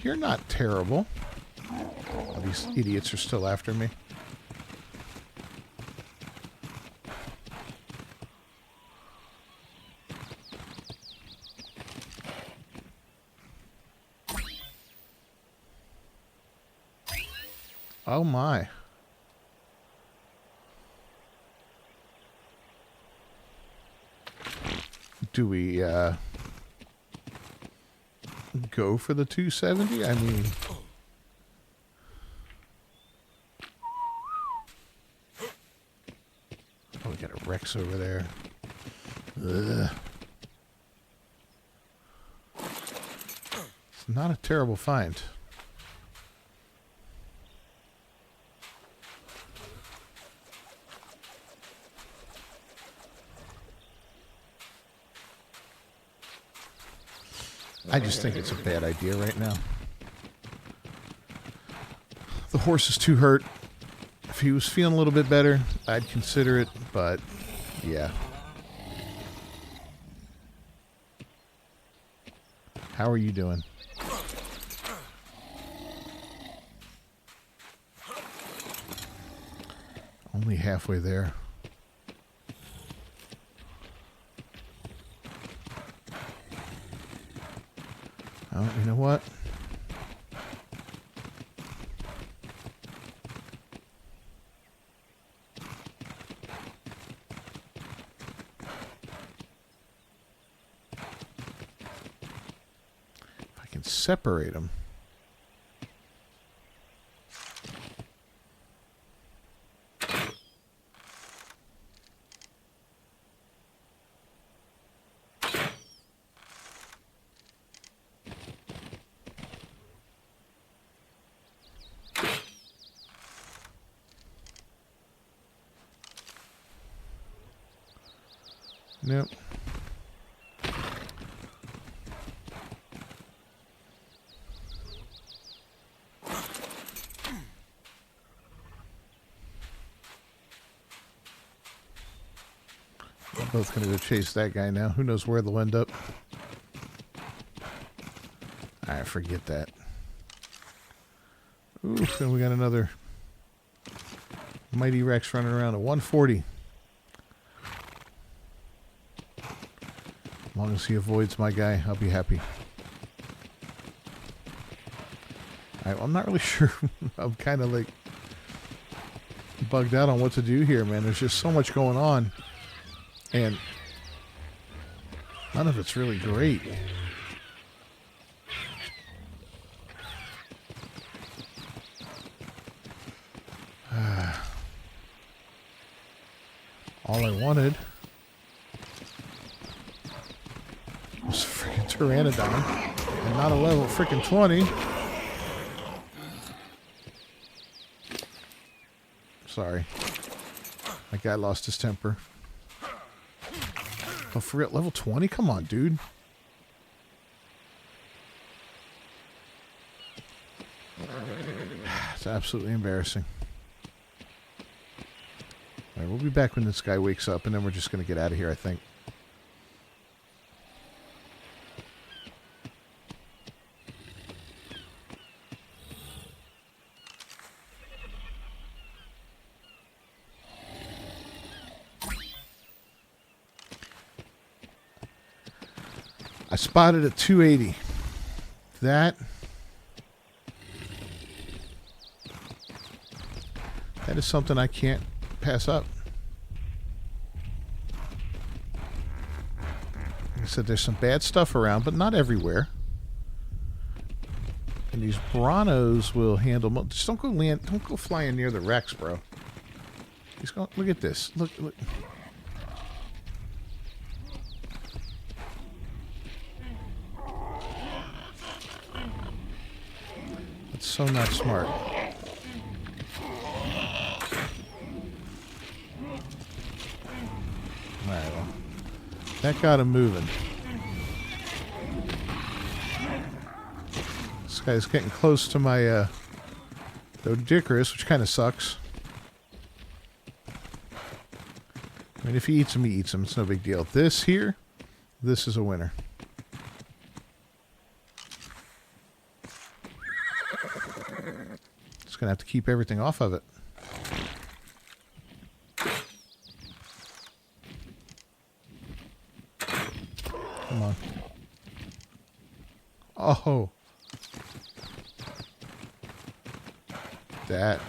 S1: You're not terrible. Oh, these idiots are still after me. Oh my. Do we go for the 270? I mean, oh, we got a Rex over there. Ugh. It's not a terrible find. I just think it's a bad idea right now. The horse is too hurt. If he was feeling a little bit better, I'd consider it, but yeah. How are you doing? Only halfway there. Oh, you know what? If I can separate them. Nope. We're both going to go chase that guy now. Who knows where they'll end up. I forget that. Oof, and we got another Mighty Rex running around at 140. As long as he avoids my guy, I'll be happy. Alright, well, I'm not really sure. I'm kind of like bugged out on what to do here, man. There's just so much going on. And none of it's really great. All I wanted was freaking Pteranodon and not a level freaking 20. Sorry. My guy lost his temper. Oh, for real? Level 20? Come on, dude. It's absolutely embarrassing. All right, we'll be back when this guy wakes up, and then we're just going to get out of here, I think. I spotted a 280. That is something I can't pass up. Like I said, there's some bad stuff around, but not everywhere. And these Branos will handle. Just don't go land. Don't go flying near the Rex, bro. He's going. Look at this. Look. So not smart. Alright, well, that got him moving. This guy's getting close to my Dodicarus, which kind of sucks. I mean, if he eats him, he eats him. It's no big deal. This here, this is a winner. Just gonna have to keep everything off of it. Come on. Oh. That.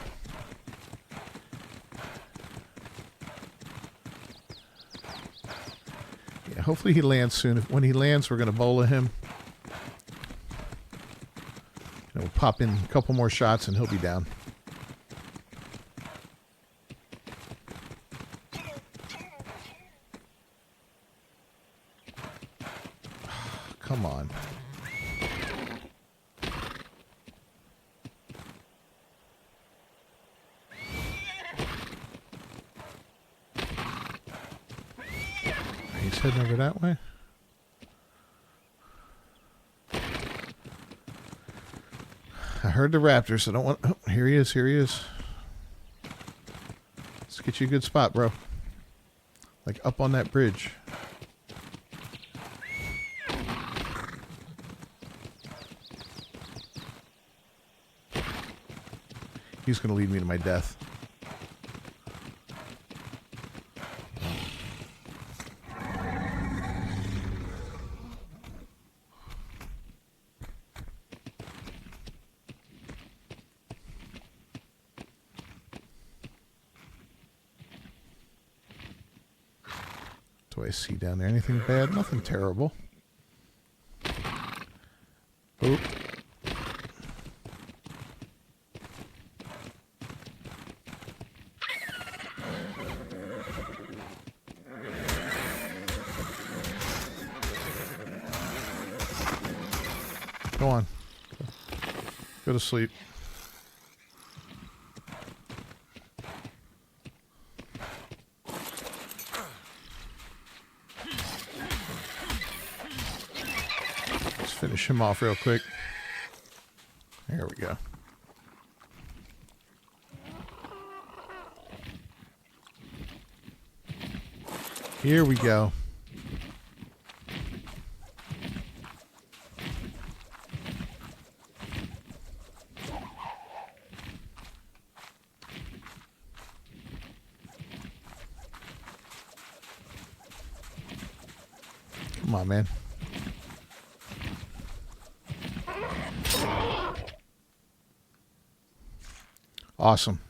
S1: Yeah, hopefully he lands soon. When he lands, we're going to bola him. And we'll pop in a couple more shots and he'll be down. Come on. He's heading over that way. I heard the raptors. I don't want... Oh, here he is. Here he is. Let's get you a good spot, bro. Like up on that bridge. He's going to lead me to my death. What do I see down there? Anything bad? Nothing terrible. Oh. Go on. Go to sleep. Let's finish him off real quick. There we go. Here we go. Come on, man. Awesome.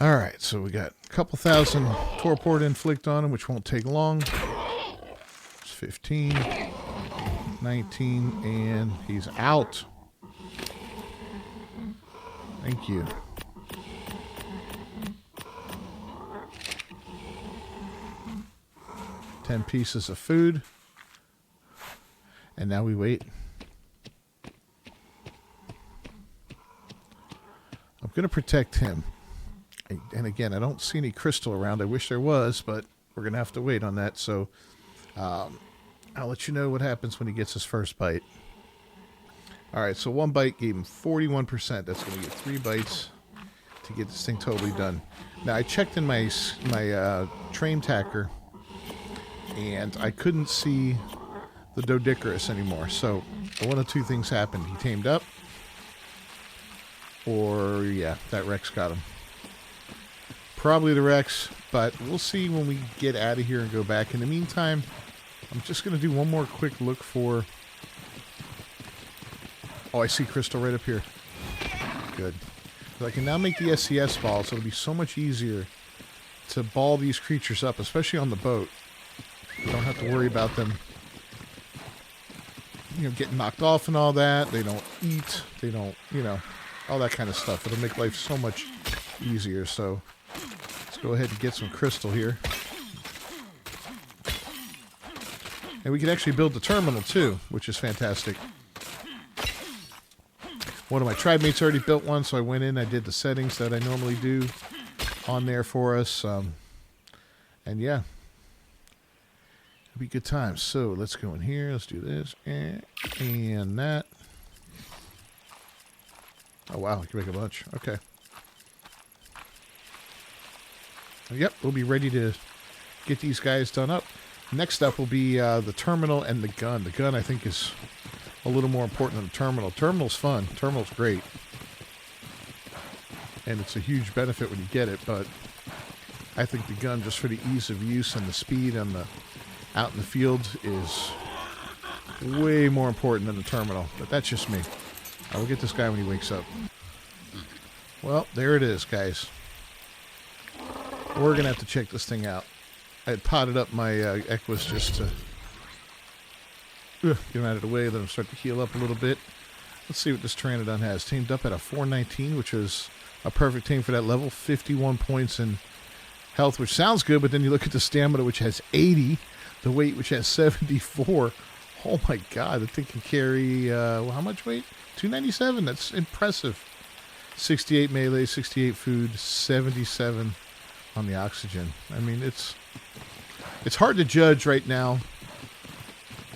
S1: All right, so we got a couple thousand torpor to inflict on him, which won't take long. It's 15, 19, and he's out. Thank you. $10 pieces of food. And now we wait. I'm going to protect him. And again, I don't see any crystal around. I wish there was, but we're going to have to wait on that. So I'll let you know what happens when he gets his first bite. All right, so one bite gave him 41%. That's going to get 3 bites to get this thing totally done. Now, I checked in my train tacker, and I couldn't see the Dodicarus anymore. So one of two things happened. He tamed up, or, yeah, that Rex got him. Probably the Rex, but we'll see when we get out of here and go back. In the meantime, I'm just going to do one more quick look for... Oh, I see crystal right up here. Good. But I can now make the SCS ball, so it'll be so much easier to ball these creatures up, especially on the boat. You don't have to worry about them, getting knocked off and all that. They don't eat. They don't, all that kind of stuff. It'll make life so much easier. So let's go ahead and get some crystal here. And we can actually build the terminal too, which is fantastic. One of my tribe mates already built one, so I went in, I did the settings that I normally do on there for us. And yeah, it'll be good times. So let's go in here. Let's do this and that. Oh, wow. I can make a bunch. Okay. Yep, we'll be ready to get these guys done up. Next up will be the terminal and the gun. The gun, I think, is a little more important than the terminal. Terminal's fun. Terminal's great. And it's a huge benefit when you get it, but I think the gun, just for the ease of use and the speed and the out in the field, is way more important than the terminal. But that's just me. I will get this guy when he wakes up. Well, there it is, guys. We're going to have to check this thing out. I had potted up my Equus just to get him out of the way, let him start to heal up a little bit. Let's see what this Pteranodon has. Tamed up at a 419, which is a perfect tame for that level. 51 points in health, which sounds good, but then you look at the stamina, which has 80, the weight, which has 74. Oh my god, the thing can carry, how much weight? 297. That's impressive. 68 melee, 68 food, 77 on the oxygen. I mean, it's hard to judge right now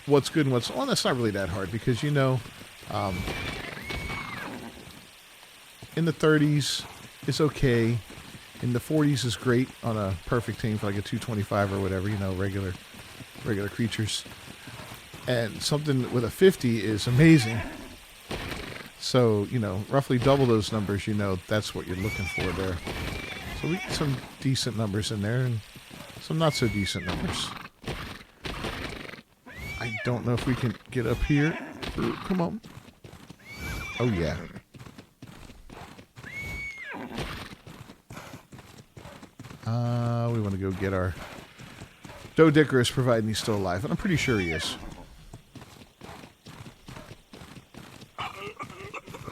S1: what's good and what's... Well, that's not really that hard because, you know, in the 30s is okay. In the 40s is great on a perfect team for like a 225 or whatever, you know, regular creatures. And something with a 50 is amazing. So, you know, roughly double those numbers, you know, that's what you're looking for there. So we get some decent numbers in there and some not so decent numbers. I don't know if we can get up here. Ooh, come on. Oh, yeah. We want to go get our Doedicurus, providing he's still alive. And I'm pretty sure he is.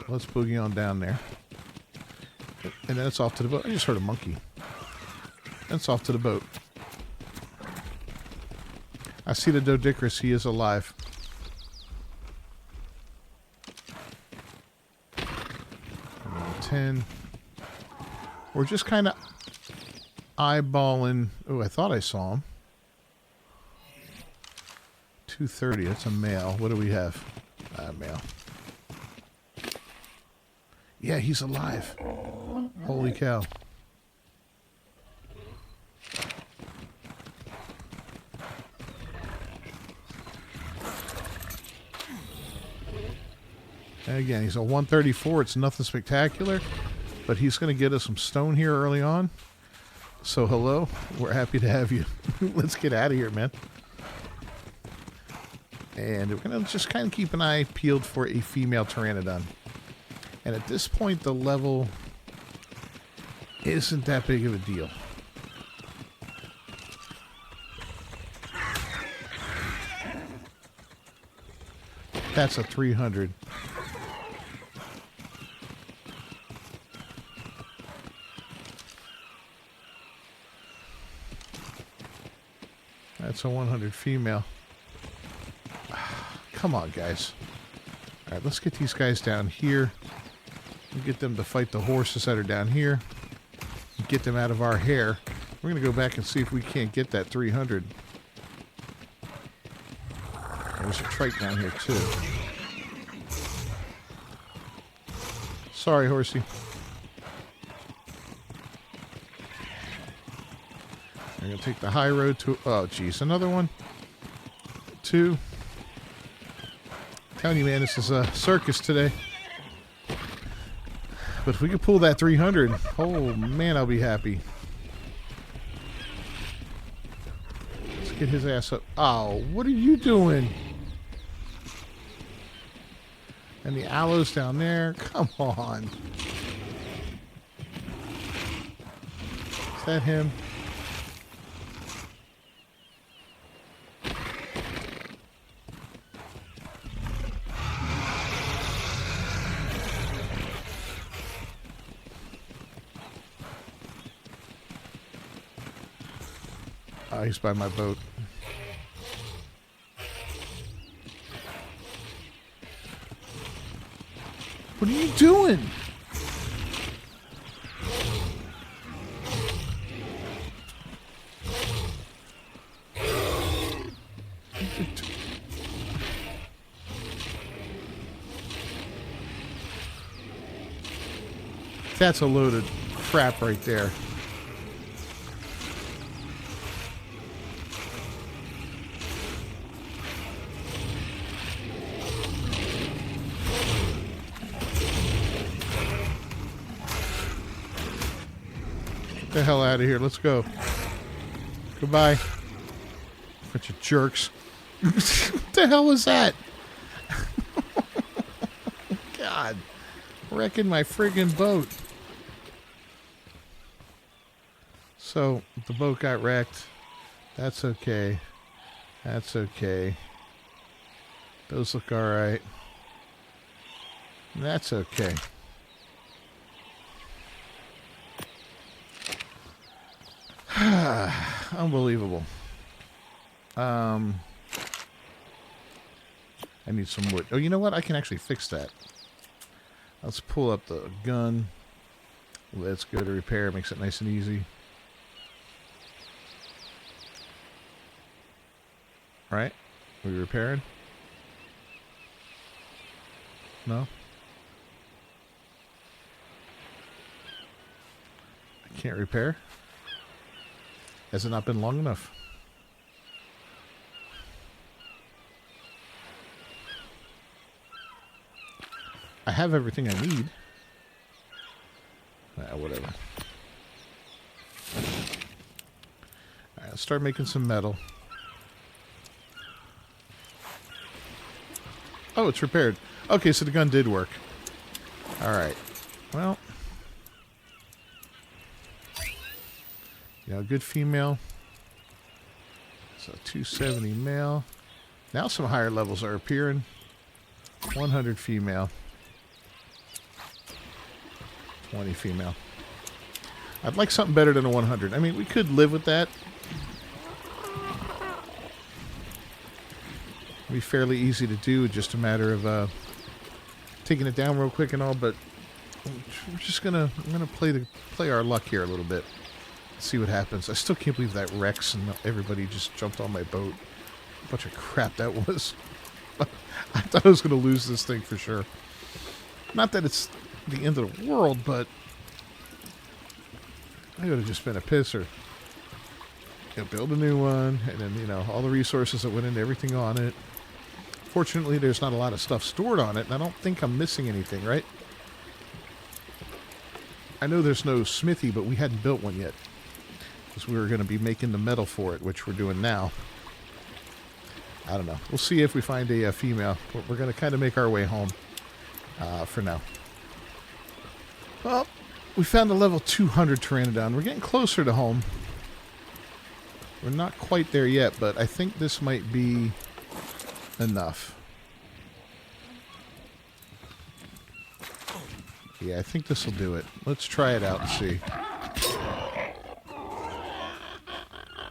S1: Let's boogie on down there. And then it's off to the boat. I just heard a monkey. That's off to the boat. I see the Doedicurus. He is alive. And 10. We're just kind of eyeballing. Oh, I thought I saw him. 230. That's a male. What do we have? Male. Yeah, he's alive. Holy cow. And again, he's a 134. It's nothing spectacular, but he's going to get us some stone here early on. So hello, we're happy to have you. Let's get out of here, man. And we're going to just kind of keep an eye peeled for a female Pteranodon. And at this point, the level isn't that big of a deal. That's a 300. That's a 100 female. Come on, guys. All right, let's get these guys down here. And get them to fight the horses that are down here. And get them out of our hair. We're going to go back and see if we can't get that 300. There's a trike down here, too. Sorry, horsey. We're going to take the high road to... Oh, geez. Another one. 2. I'm telling you, man, this is a circus today. But if we could pull that 300, oh, man, I'll be happy. Let's get his ass up. Oh, what are you doing? And the aloes down there. Come on. Is that him? Oh, he's by my boat. What are you doing? That's a load of crap right there. Get the hell out of here. Let's go. Goodbye. Bunch of jerks. What the hell was that? God. Wrecking my friggin' boat. So, the boat got wrecked. That's okay. That's okay. Those look alright. That's okay. Unbelievable. I need some wood. Oh, you know what? I can actually fix that. Let's pull up the gun. Let's go to repair. Makes it nice and easy. Right? Are we repairing? No? I can't repair? Has it not been long enough? I have everything I need. Whatever. Alright, let's start making some metal. Oh, it's repaired. Okay, so the gun did work. Alright. Well. Yeah, good female. So 270 male. Now some higher levels are appearing. 100 female. 20 female. I'd like something better than a 100. I mean, we could live with that. It'd be fairly easy to do. Just a matter of taking it down real quick and all. But we're just gonna play our luck here a little bit. See what happens. I still can't believe that Rex and everybody just jumped on my boat. What a bunch of crap that was. I thought I was gonna lose this thing for sure. Not that it's the end of the world, but I would have just been a pisser. You know, build a new one, and then, you know, all the resources that went into everything on it. Fortunately, there's not a lot of stuff stored on it, and I don't think I'm missing anything, right? I know there's no smithy, but we hadn't built one yet. Because we were going to be making the metal for it, which we're doing now. I don't know. We'll see if we find a female. But we're going to kind of make our way home for now. Well, we found a level 200 Pteranodon. We're getting closer to home. We're not quite there yet, but I think this might be enough. Yeah, I think this will do it. Let's try it out and see.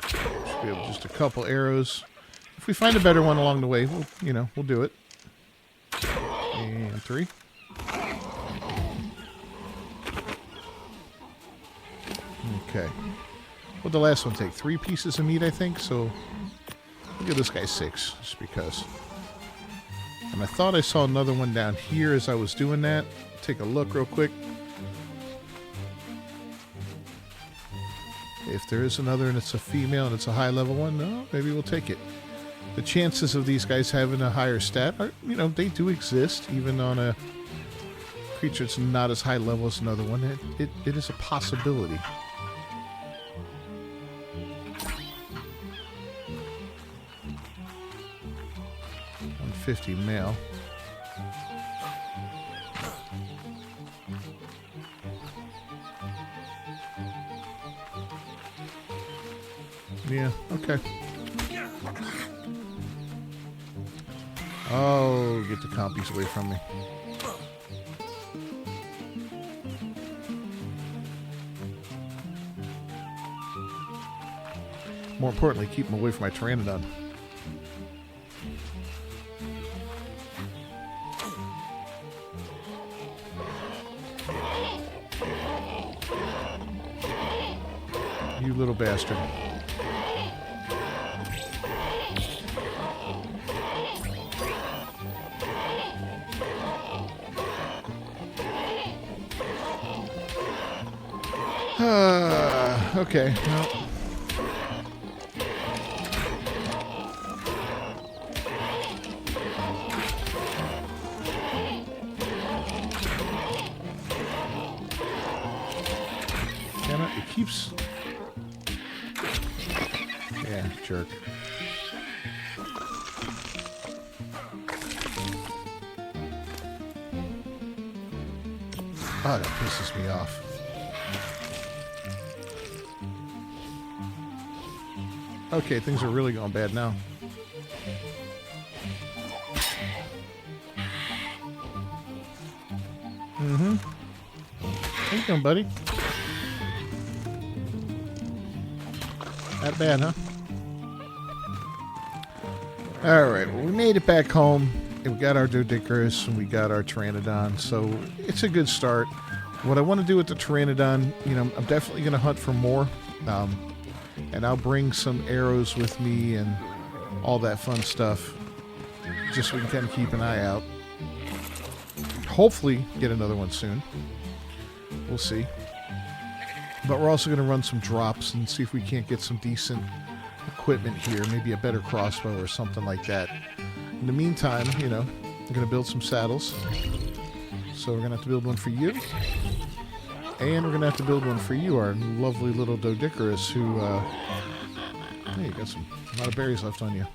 S1: Should be able just a couple arrows. If we find a better one along the way, we'll do it. And 3. Okay. What'd the last one take? 3 pieces of meat, I think. So look at this guy, 6, just because. And I thought I saw another one down here as I was doing that. Take a look real quick. If there is another and it's a female and it's a high level one, no, maybe we'll take it. The chances of these guys having a higher stat are, they do exist, even on a creature that's not as high level as another one. It is a possibility. $150 male. Yeah, okay. Oh, get the compies away from me. More importantly, keep them away from my Pteranodon. You little bastard. Okay. Well. It keeps... Yeah, jerk. Oh, that pisses me off. Okay, things are really going bad now. Mm-hmm. How you doing, buddy? Not bad, huh? Alright, well, we made it back home. And we got our Doedicurus and we got our Pteranodon, so it's a good start. What I want to do with the Pteranodon, you know, I'm definitely going to hunt for more. And I'll bring some arrows with me and all that fun stuff. Just so we can kind of keep an eye out. Hopefully get another one soon. We'll see. But we're also going to run some drops and see if we can't get some decent equipment here. Maybe a better crossbow or something like that. In the meantime, you know, we're going to build some saddles. So we're going to have to build one for you. And we're going to have to build one for you, our lovely little Doedicurus, who, hey, you got a lot of berries left on you.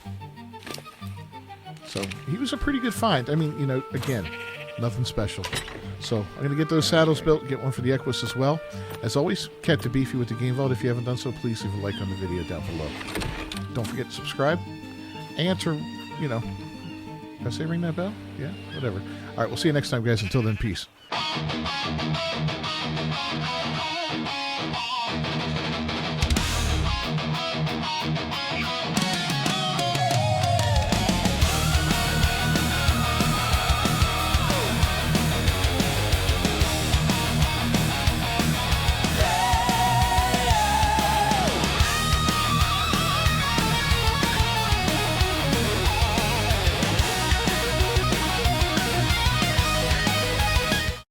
S1: So, he was a pretty good find. I mean, you know, again, nothing special. So, I'm going to get those saddles built, get one for the Equus as well. As always, Cat to Beefy with the Game Vault. If you haven't done so, please leave a like on the video down below. Don't forget to subscribe. And to, you know, did I say ring that bell? Yeah, whatever. All right, we'll see you next time, guys. Until then, peace.